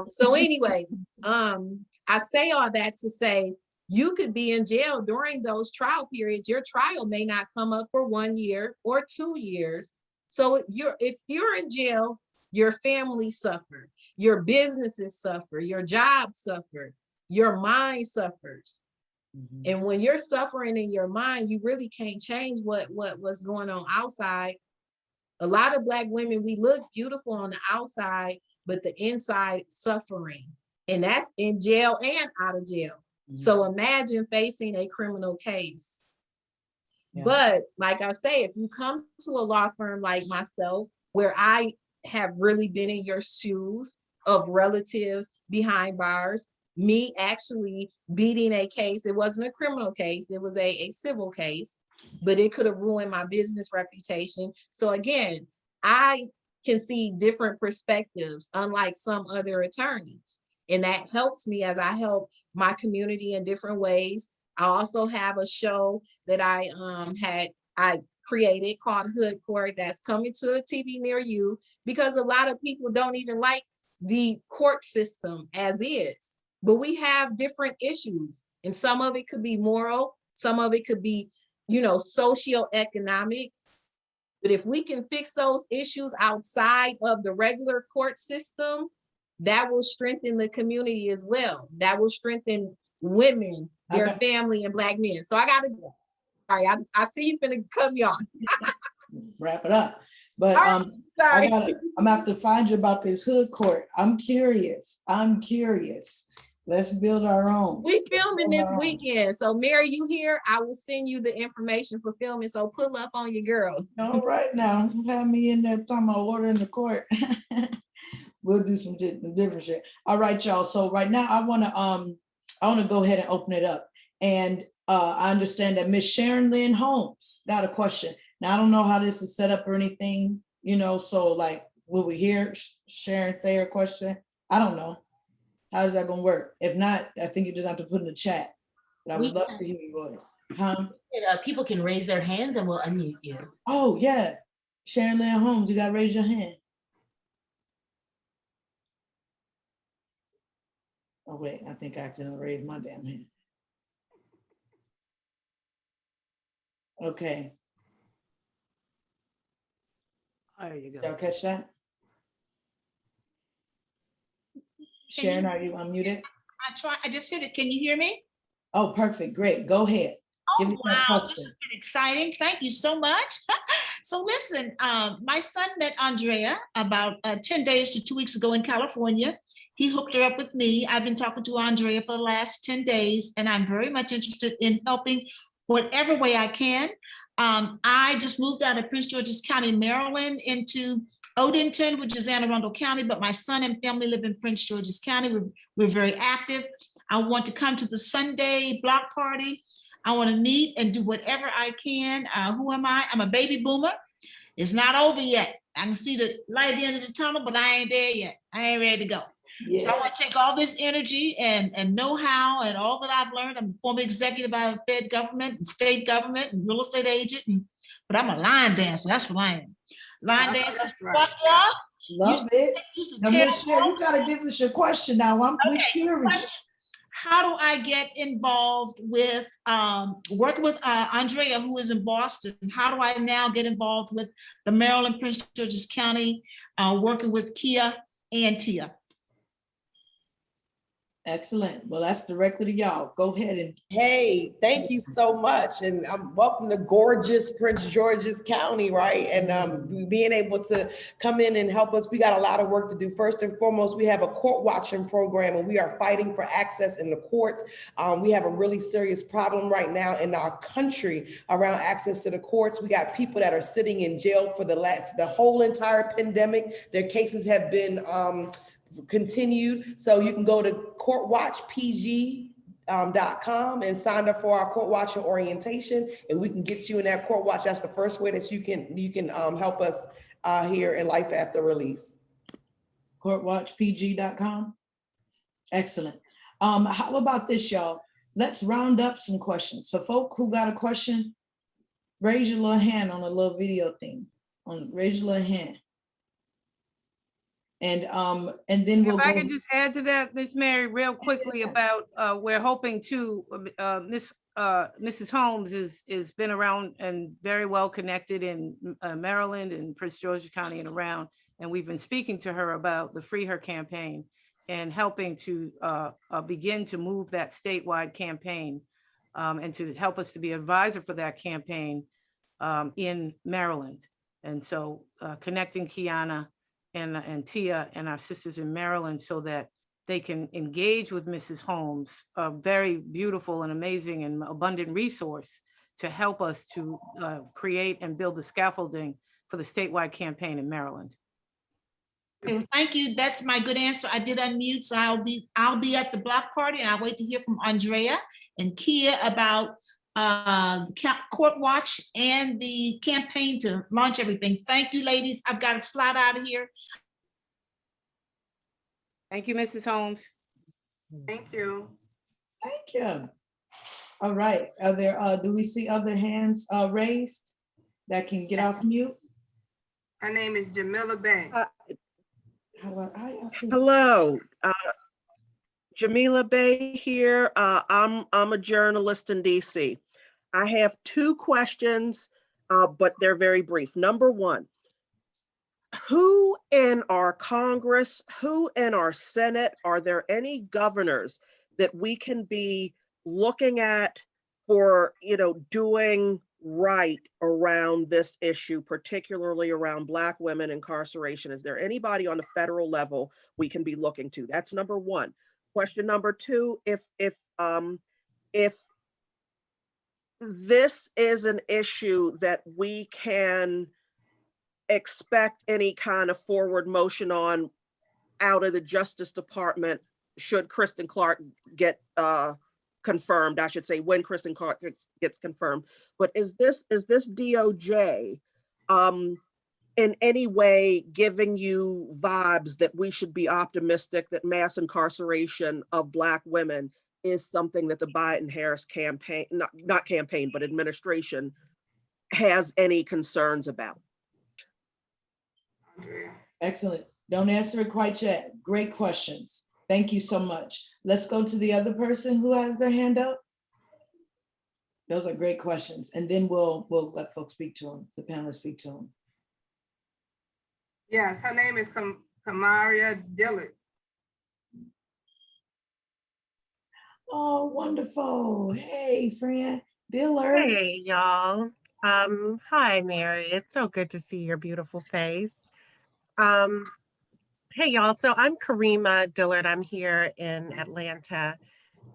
So anyway, I say all that to say, you could be in jail during those trial periods. Your trial may not come up for 1 year or 2 years. So if you're in jail, your family suffer, your businesses suffer, your job suffer, your mind suffers. And when you're suffering in your mind, you really can't change what's going on outside. A lot of Black women, we look beautiful on the outside, but the inside suffering. And that's in jail and out of jail. So imagine facing a criminal case. Yeah. But like I say, if you come to a law firm like myself, where I have really been in your shoes of relatives behind bars, me actually beating a case, it wasn't a criminal case, it was a civil case, but it could have ruined my business reputation. So again, I can see different perspectives, unlike some other attorneys. And that helps me as I help my community in different ways. I also have a show that I created called Hood Court that's coming to a TV near you, because a lot of people don't even like the court system as is. But we have different issues, and some of it could be moral, some of it could be, socioeconomic. But if we can fix those issues outside of the regular court system, that will strengthen the community as well. That will strengthen women, their family, and Black men. So I gotta go. Sorry, I see you finna cut me off. Wrap it up. But sorry. I'm gonna have to find you about this Hood Court. I'm curious. Let's build our own. We filming this weekend. So Mary, you here? I will send you the information for filming. So pull up on your girl. All right now. Have me in there talking about order in the court. We'll do some different shit. All right, y'all. So right now I wanna go ahead and open it up. And I understand that Miss Sharon Lynn Holmes got a question. Now I don't know how this is set up or anything, so like, will we hear Sharon say her question? I don't know. How is that gonna work? If not, I think you just have to put in the chat. But I would love to hear your voice. Huh? People can raise their hands and we'll unmute you. Oh yeah. Sharon Lynn Holmes, you gotta raise your hand. Oh wait, I think I accidentally raised my damn hand. Okay. There you go. Y'all catch that? Sharon, are you unmuted? I just hit it. Can you hear me? Oh, perfect, great, go ahead. Give Oh, me that wow, this question. has been exciting. Thank you so much. So listen, my son met Andrea about 10 days to 2 weeks ago in California. He hooked her up with me. I've been talking to Andrea for the last 10 days, and I'm very much interested in helping whatever way I can. I just moved out of Prince George's County, Maryland, into Odenton, which is Anne Arundel County, but my son and family live in Prince George's County. We're very active. I want to come to the Sunday block party. I want to meet and do whatever I can. Who am I? I'm a baby boomer. It's not over yet. I can see the light at the end of the tunnel, but I ain't there yet. I ain't ready to go. So I want to take all this energy and know-how and all that I've learned. I'm a former executive of Fed government and state government and real estate agent, but I'm a line dancer. That's what I am. Line dancer. Fucked up. Love it. Now, Miss Sharon, you gotta give us your question now. We're curious. Question. How do I get involved with working with Andrea, who is in Boston? How do I now get involved with the Maryland, Prince George's County, working with Kia and Tia? Excellent. Well, that's directly to y'all. Go ahead and. Hey, thank you so much. And welcome to gorgeous Prince George's County, right? And being able to come in and help us, we got a lot of work to do. First and foremost, we have a court watching program and we are fighting for access in the courts. We have a really serious problem right now in our country around access to the courts. We got people that are sitting in jail for the whole entire pandemic. Their cases have been continued. So you can go to courtwatchpg.com and sign up for our court watching orientation, and we can get you in that court watch. That's the first way that you can help us here in Life After Release. Courtwatchpg.com. Excellent. How about this, y'all? Let's round up some questions. For folk who got a question, raise your little hand on a little video thing. Raise your little hand. And then we'll If I go. can just add to that, Miss Mary, real quickly about, we're hoping to, Mrs. Holmes is been around and very well connected in Maryland and Prince George's County and around. And we've been speaking to her about the Free Her campaign and helping to begin to move that statewide campaign and to help us to be advisor for that campaign in Maryland. And so connecting Kiana and Tia and our sisters in Maryland so that they can engage with Mrs. Holmes, a very beautiful and amazing and abundant resource to help us to create and build the scaffolding for the statewide campaign in Maryland. Okay, well, thank you. That's my good answer. I did unmute, so I'll be at the block party, and I'll wait to hear from Andrea and Kia about court watch and the campaign to launch everything. Thank you, ladies. I've got to slide out of here. Thank you, Mrs. Holmes. Thank you. Thank you. All right. Are there, do we see other hands raised that can get off mute? Her name is Jamila Bay. Hello, Jamila Bay here. I'm a journalist in DC. I have two questions, but they're very brief. Number one, who in our Congress, who in our Senate, are there any governors that we can be looking at for, doing right around this issue, particularly around Black women incarceration? Is there anybody on the federal level we can be looking to? That's number one. Question number two, if this is an issue that we can expect any kind of forward motion on out of the Justice Department, should Kristen Clark get confirmed, I should say, when Kristen Clark gets confirmed. But is this DOJ in any way giving you vibes that we should be optimistic that mass incarceration of Black women is something that the Biden-Harris campaign, not campaign, but administration has any concerns about? Excellent. Don't answer it quite yet. Great questions. Thank you so much. Let's go to the other person who has their hand up. Those are great questions. And then we'll let folks speak to them, the panelists speak to them. Yes, her name is Kamaria Dillard. Oh, wonderful. Hey, friend. Dillard. Hey, y'all. Hi, Mary. It's so good to see your beautiful face. Um, hey, y'all. So I'm Karima Dillard. I'm here in Atlanta,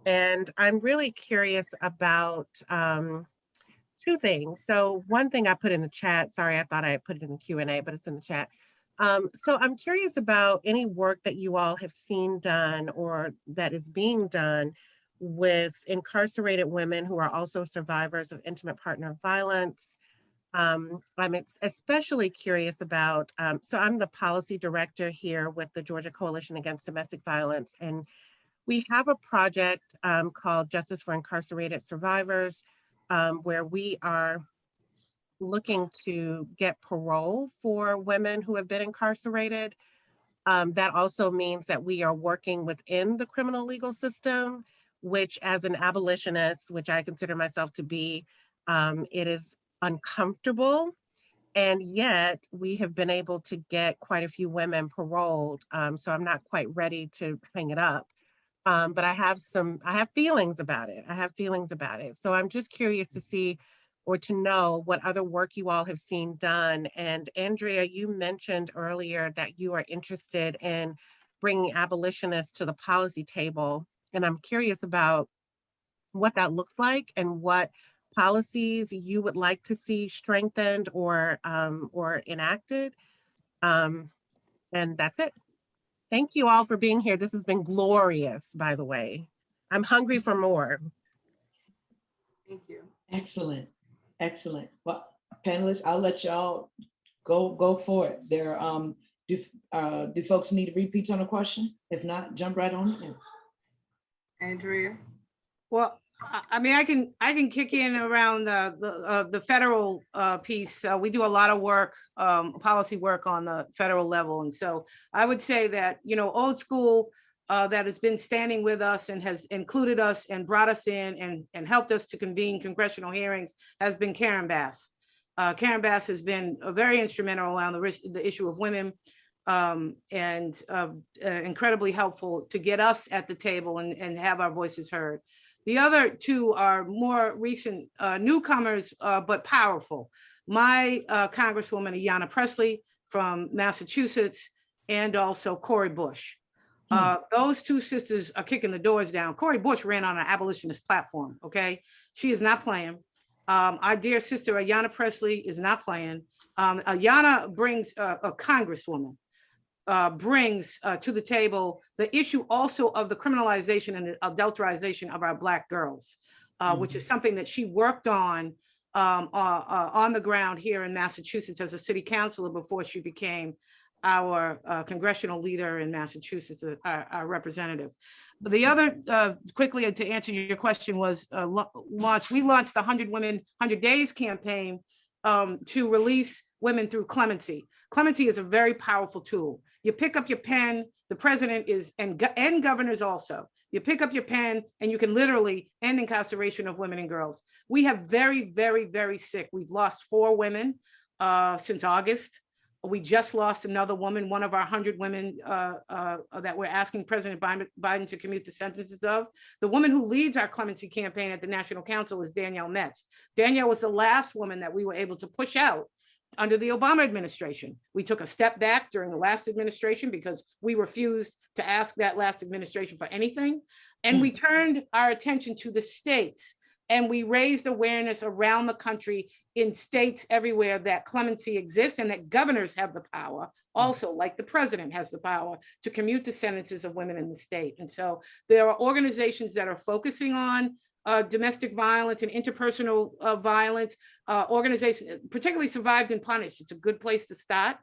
and I'm really curious about two things. So one thing I put in the chat, sorry, I thought I had put it in the Q&A, but it's in the chat. So I'm curious about any work that you all have seen done or that is being done with incarcerated women who are also survivors of intimate partner violence. I'm especially curious about, so I'm the policy director here with the Georgia Coalition Against Domestic Violence, and we have a project called Justice for Incarcerated Survivors, where we are looking to get parole for women who have been incarcerated. That also means that we are working within the criminal legal system, which as an abolitionist, which I consider myself to be, it is uncomfortable. And yet we have been able to get quite a few women paroled. So I'm not quite ready to hang it up. But I have feelings about it. I have feelings about it. So I'm just curious to see or to know what other work you all have seen done. And Andrea, you mentioned earlier that you are interested in bringing abolitionists to the policy table. And I'm curious about what that looks like and what policies you would like to see strengthened or enacted. And that's it. Thank you all for being here. This has been glorious, by the way. I'm hungry for more. Thank you. Excellent. Excellent. Well, panelists, I'll let y'all go for it. Do folks need repeats on a question? If not, jump right on in. Andrea? Well, I mean, I can kick in around the federal piece. We do a lot of work, policy work on the federal level, and so I would say that, you know, old school that has been standing with us and has included us and brought us in and helped us to convene congressional hearings has been Karen Bass. Karen Bass has been very instrumental around the issue of women, and incredibly helpful to get us at the table and have our voices heard. The other two are more recent newcomers, but powerful. My Congresswoman, Ayanna Pressley from Massachusetts, and also Cori Bush. Those two sisters are kicking the doors down. Cori Bush ran on an abolitionist platform, okay? She is not playing. Our dear sister, Ayanna Pressley, is not playing. Ayanna brings a Congresswoman, brings to the table the issue also of the criminalization and adulterization of our Black girls, which is something that she worked on the ground here in Massachusetts as a city councilor before she became our congressional leader in Massachusetts, our representative. The other, quickly to answer your question, was we launched the 100 Women, 100 Days campaign to release women through clemency. Clemency is a very powerful tool. You pick up your pen, the president is, and governors also, you pick up your pen and you can literally end incarceration of women and girls. We have very, very, very sick. We've lost 4 women since August. We just lost another woman, one of our 100 women that we're asking President Biden to commute the sentences of. The woman who leads our clemency campaign at the National Council is Danielle Metz. Danielle was the last woman that we were able to push out under the Obama administration. We took a step back during the last administration because we refused to ask that last administration for anything. And we turned our attention to the states, and we raised awareness around the country in states everywhere that clemency exists and that governors have the power, also like the president has the power to commute the sentences of women in the state. And so there are organizations that are focusing on domestic violence and interpersonal violence, organizations, particularly Survived and Punished. It's a good place to start.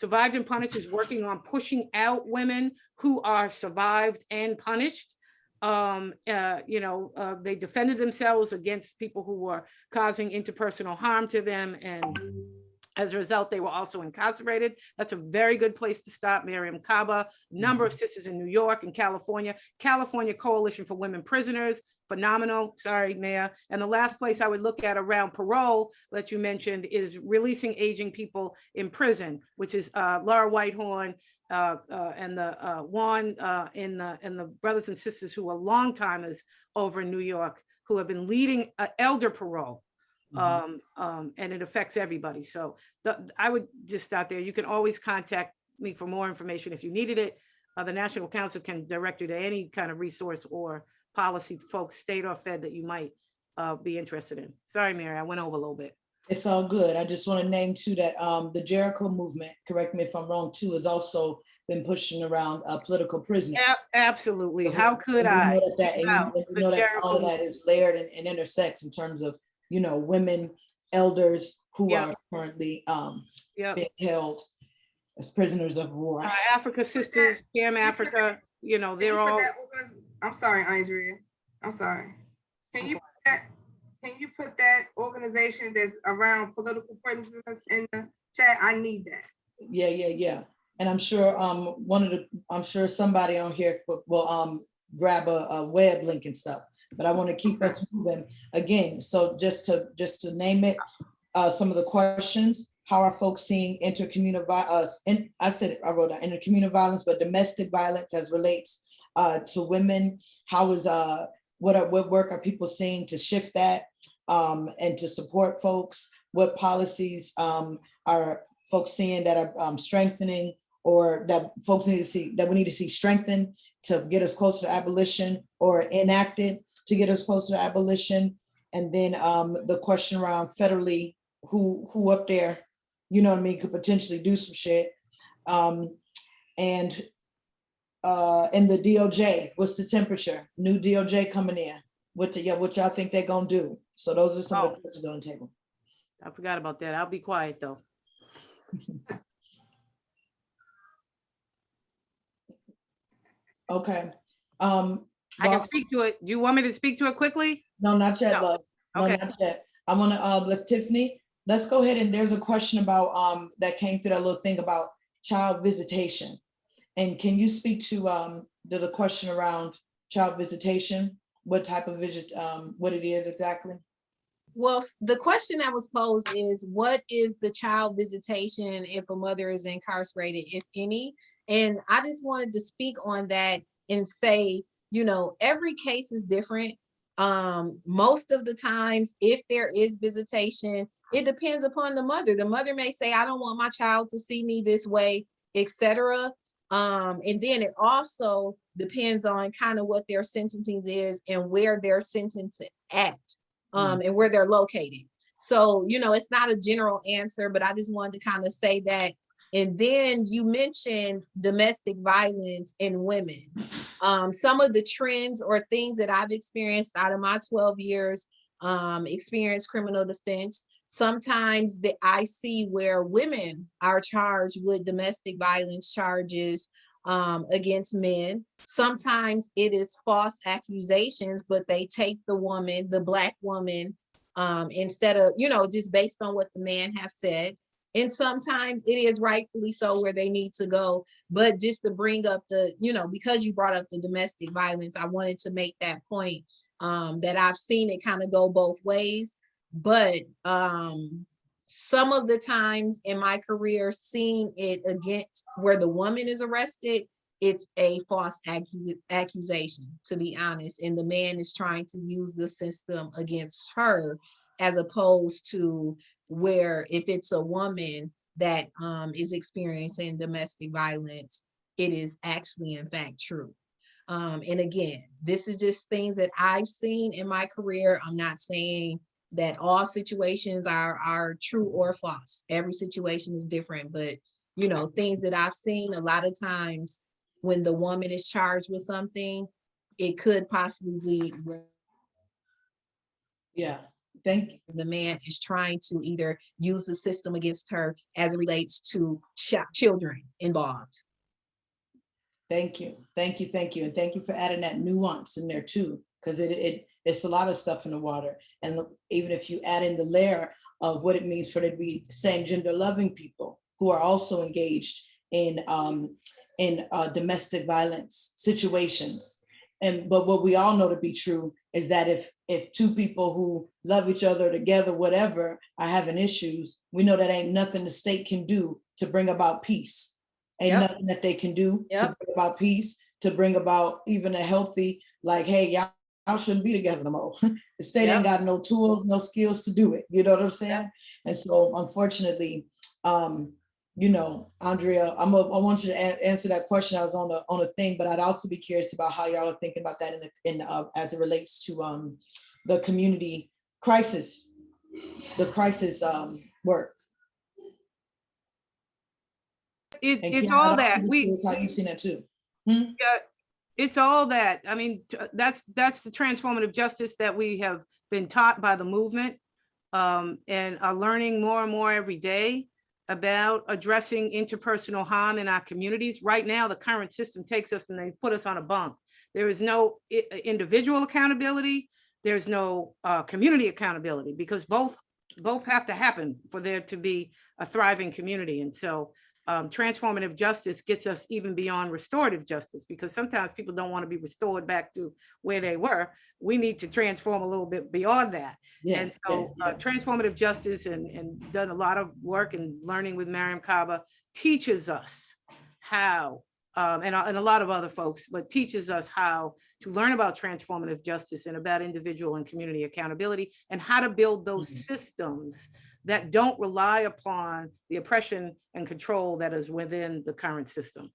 Survived and Punished is working on pushing out women who are survived and punished. They defended themselves against people who were causing interpersonal harm to them, As a result, they were also incarcerated. That's a very good place to start. Miriam Kaba, number of sisters in New York and California, California Coalition for Women Prisoners, phenomenal. Sorry, Mayor. And the last place I would look at around parole that you mentioned is releasing aging people in prison, which is Laura Whitehorn and the Juan and the brothers and sisters who are long timers over in New York, who have been leading elder parole. And it affects everybody. So I would just start there. You can always contact me for more information if you needed it. The National Council can direct you to any kind of resource or policy folks, state or fed, that you might be interested in. Sorry, Mary, I went over a little bit. It's all good. I just want to name too that the Jericho movement, correct me if I'm wrong too, has also been pushing around political prisoners. Absolutely. How could I? You know that all of that is layered and intersects in terms of, you know, women, elders who are currently being held as prisoners of war. Africa Sisters, Cam Africa, you know, they're all. I'm sorry, Andrea. I'm sorry. Can you put that organization that's around political prisoners in the chat? I need that. Yeah. And I'm sure I'm sure somebody on here will grab a web link and stuff. But I want to keep us moving again. So just to name it, some of the questions: how are folks seeing intercommunal violence? I wrote down intercommunal violence, but domestic violence as relates to women. How is what work are people seeing to shift that and to support folks? What policies are folks seeing that are strengthening, or that folks need to see, that we need to see strengthened to get us closer to abolition, or enacted to get us closer to abolition? And then the question around federally, who up there, you know what I mean, could potentially do some shit. And the DOJ, what's the temperature? New DOJ coming in. What y'all think they're gonna do? So those are some of the questions on the table. I forgot about that. I'll be quiet though. Okay. I can speak to it. Do you want me to speak to it quickly? No, not yet, No. love. No, Okay. not yet. I want to let Tiffany, let's go ahead, and there's a question about that came through that little thing about child visitation. And can you speak to the question around child visitation? What type of visit, what it is exactly? Well, the question that was posed is, what is the child visitation if a mother is incarcerated, if any? And I just wanted to speak on that and say, you know, every case is different. Most of the times, if there is visitation, it depends upon the mother. The mother may say, I don't want my child to see me this way, etc. And then it also depends on kind of what their sentencing is and where they're sentenced at, and where they're located. So, you know, it's not a general answer, but I just wanted to kind of say that. And then you mentioned domestic violence in women. Some of the trends or things that I've experienced out of my 12 years experienced criminal defense, sometimes that I see where women are charged with domestic violence charges against men. Sometimes it is false accusations, but they take the woman, the Black woman, instead of, you know, just based on what the man has said. And sometimes it is rightfully so where they need to go. But just to bring up the, you know, because you brought up the domestic violence, I wanted to make that point that I've seen it kind of go both ways. But some of the times in my career, seeing it against where the woman is arrested, it's a false accusation, to be honest. And the man is trying to use the system against her, as opposed to where if it's a woman that is experiencing domestic violence, it is actually in fact true. And again, this is just things that I've seen in my career. I'm not saying that all situations are true or false. Every situation is different, but you know, things that I've seen a lot of times when the woman is charged with something, it could possibly be. Yeah. Thank you. The man is trying to either use the system against her as it relates to children involved. Thank you. And thank you for adding that nuance in there too, because it's a lot of stuff in the water. And look, even if you add in the layer of what it means for there to be same gender loving people who are also engaged in domestic violence situations. But what we all know to be true is that if two people who love each other together, whatever, are having issues, we know that ain't nothing the state can do to bring about peace. Ain't nothing that they can do to bring about peace, to bring about even a healthy, like, hey, y'all shouldn't be together no more. The state ain't got no tools, no skills to do it. You know what I'm saying? And so unfortunately, you know, Andrea, I want you to answer that question. I was on a thing, but I'd also be curious about how y'all are thinking about that as it relates to the community crisis, work. It's all that how you've seen it too. Yeah, it's all that. I mean, that's the transformative justice that we have been taught by the movement, and are learning more and more every day about addressing interpersonal harm in our communities. Right now, the current system takes us and they put us on a bunk. There is no individual accountability. There's no community accountability, because both have to happen for there to be a thriving community. And so transformative justice gets us even beyond restorative justice, because sometimes people don't want to be restored back to where they were. We need to transform a little bit beyond that. And so transformative justice and done a lot of work and learning with Mariam Kaba teaches us how, and a lot of other folks, but teaches us how to learn about transformative justice and about individual and community accountability, and how to build those systems that don't rely upon the oppression and control that is within the current system.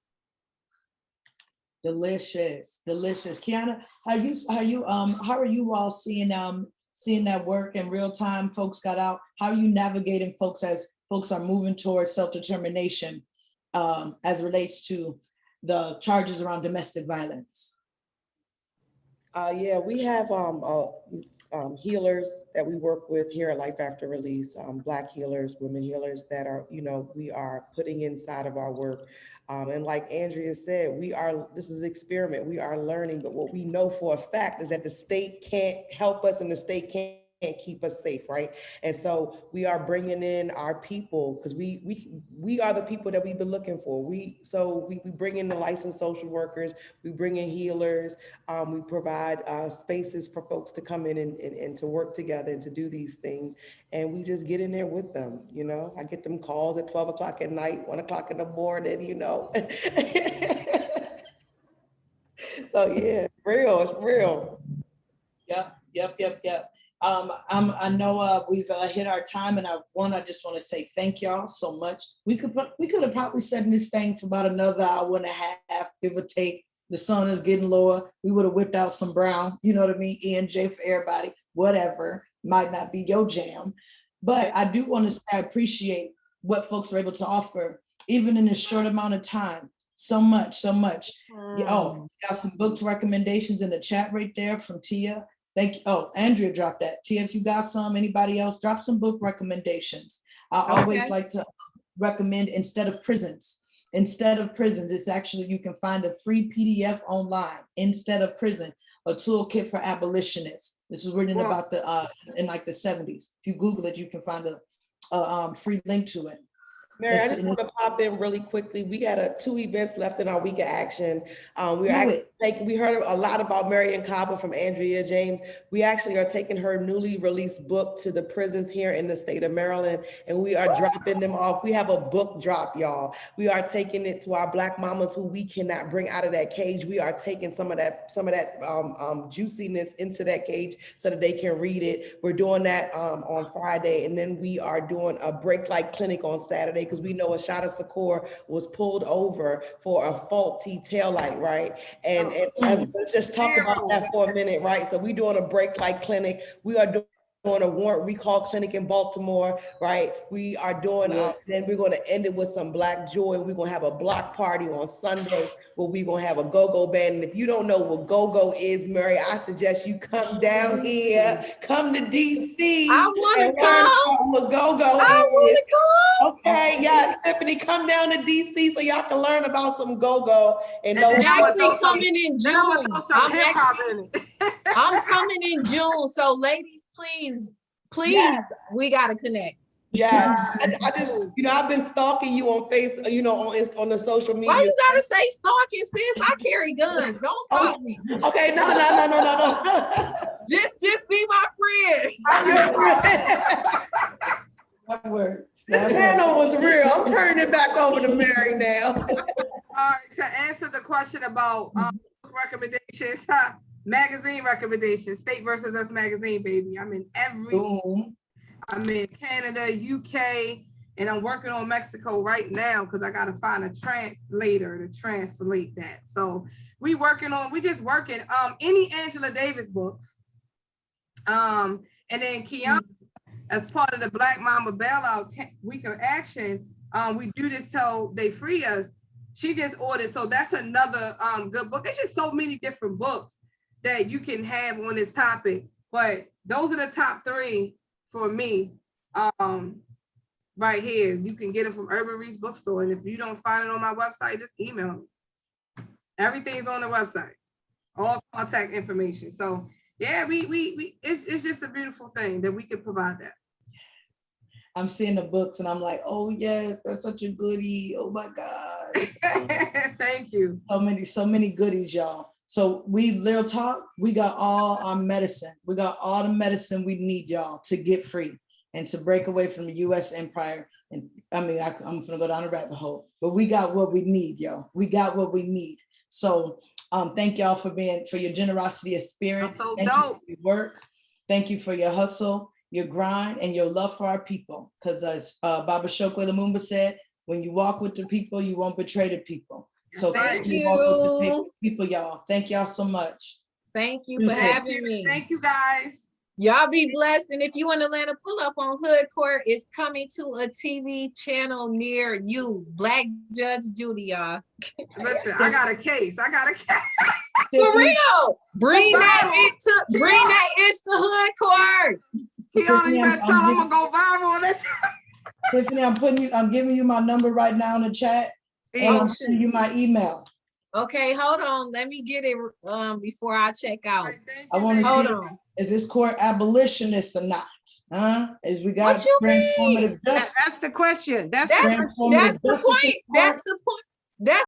Delicious. Kiana, how are you all seeing that work in real time? Folks got out. How are you navigating folks as folks are moving towards self-determination as it relates to the charges around domestic violence? Yeah, we have healers that we work with here at Life After Release, Black healers, women healers that are, you know, we are putting inside of our work. And like Andrea said, this is an experiment, we are learning, but what we know for a fact is that the state can't help us and the state can't keep us safe, right? And so we are bringing in our people, because we are the people that we've been looking for. We bring in the licensed social workers, we bring in healers, we provide spaces for folks to come in and to work together and to do these things. And we just get in there with them, you know. I get them calls at 12 o'clock at night, 1 o'clock in the morning, you know. So yeah, it's real. Yep. I know we've hit our time, and I just want to say thank y'all so much. We could have probably said this thing for about another hour and a half, give or take. The sun is getting lower. We would have whipped out some brown, you know what I mean? ENJ for everybody, whatever. Might not be your jam. But I do want to say I appreciate what folks were able to offer, even in this short amount of time. So much. Oh, got some books recommendations in the chat right there from Tia. Thank you. Oh, Andrea dropped that. Tia, if you got some, anybody else, drop some book recommendations. I always like to recommend Instead of Prisons. It's actually, you can find a free PDF online, Instead of Prison, a toolkit for abolitionists. This was written about in like the 70s. If you Google it, you can find a free link to it. Mary, I just want to pop in really quickly. We got 2 events left in our week of action. We heard a lot about Mariam Kaba from Andrea James. We actually are taking her newly released book to the prisons here in the state of Maryland, and we are dropping them off. We have a book drop, y'all. We are taking it to our Black mamas who we cannot bring out of that cage. We are taking some of that juiciness into that cage so that they can read it. We're doing that on Friday, and then we are doing a break light clinic on Saturday, because we know Ashada Shakur was pulled over for a faulty taillight, right? And let's just talk about that for a minute, right? So we're doing a brake light clinic. We are doing a warrant recall clinic in Baltimore, right? We are doing, then we're going to end it with some Black joy. We're going to have a block party on Sunday where we're going to have a go-go band. And if you don't know what go-go is, Mary, I suggest you come down here, come to DC. I want to come. What go-go is. I want to come. Okay, yes, Tiffany, come down to DC so y'all can learn about some go-go. And I'm actually coming in June. I'm coming in June. So ladies, please Please, we gotta connect. Yeah, I just, I've been stalking you on on the social media. Why you gotta say stalking, sis? I carry guns. Don't stalk me. Okay, no. Just be my friend. That works. This panel was real. I'm turning it back over to Mary now. All right, to answer the question about book recommendations, magazine recommendations, State versus Us magazine, baby. I'm in I'm in Canada, UK, and I'm working on Mexico right now because I gotta find a translator to translate that. So we just working any Angela Davis books. And then Kiana, as part of the Black Mama Bailout Week of Action, we do this till they free us. She just ordered, so that's another good book. It's just so many different books that you can have on this topic, but those are the top 3 for me. Right here, you can get it from Urban Reese Bookstore, and if you don't find it on my website, just email me. Everything's on the website, all contact information. So yeah, it's just a beautiful thing that we can provide that. I'm seeing the books and I'm like, oh yes, that's such a goodie. Oh my God. Thank you. So many goodies, y'all. So Real Talk, we got all our medicine. We got all the medicine we need, y'all, to get free and to break away from the US empire. And I'm gonna go down a rabbit hole, but we got what we need, yo. We got what we need. So thank y'all for your generosity of spirit. That's so thank dope. you for your work. Thank you for your hustle, your grind, and your love for our people. Because as Baba Shokwe Lumumba said, when you walk with the people, you won't betray the people. So Thank you. walk with the people, y'all. Thank y'all so much. Thank you for having me. Thank you, guys. Y'all be blessed. And if you in Atlanta, pull up on Hood Court. It's coming to a TV channel near you. Black Judge Judy, y'all. Listen, I got a case. For real. Bring that itch to Hood Court. Kiana, you better tell I'm gonna go viral on that. Tiffany, I'm giving you my number right now in the chat. And I'm sending you my email. Okay, hold on. Let me get it before I check out. I want to Hold see on. is this court abolitionist or not? Is we got What you transformative mean? justice? That's the question. That's the point. That's the point. That's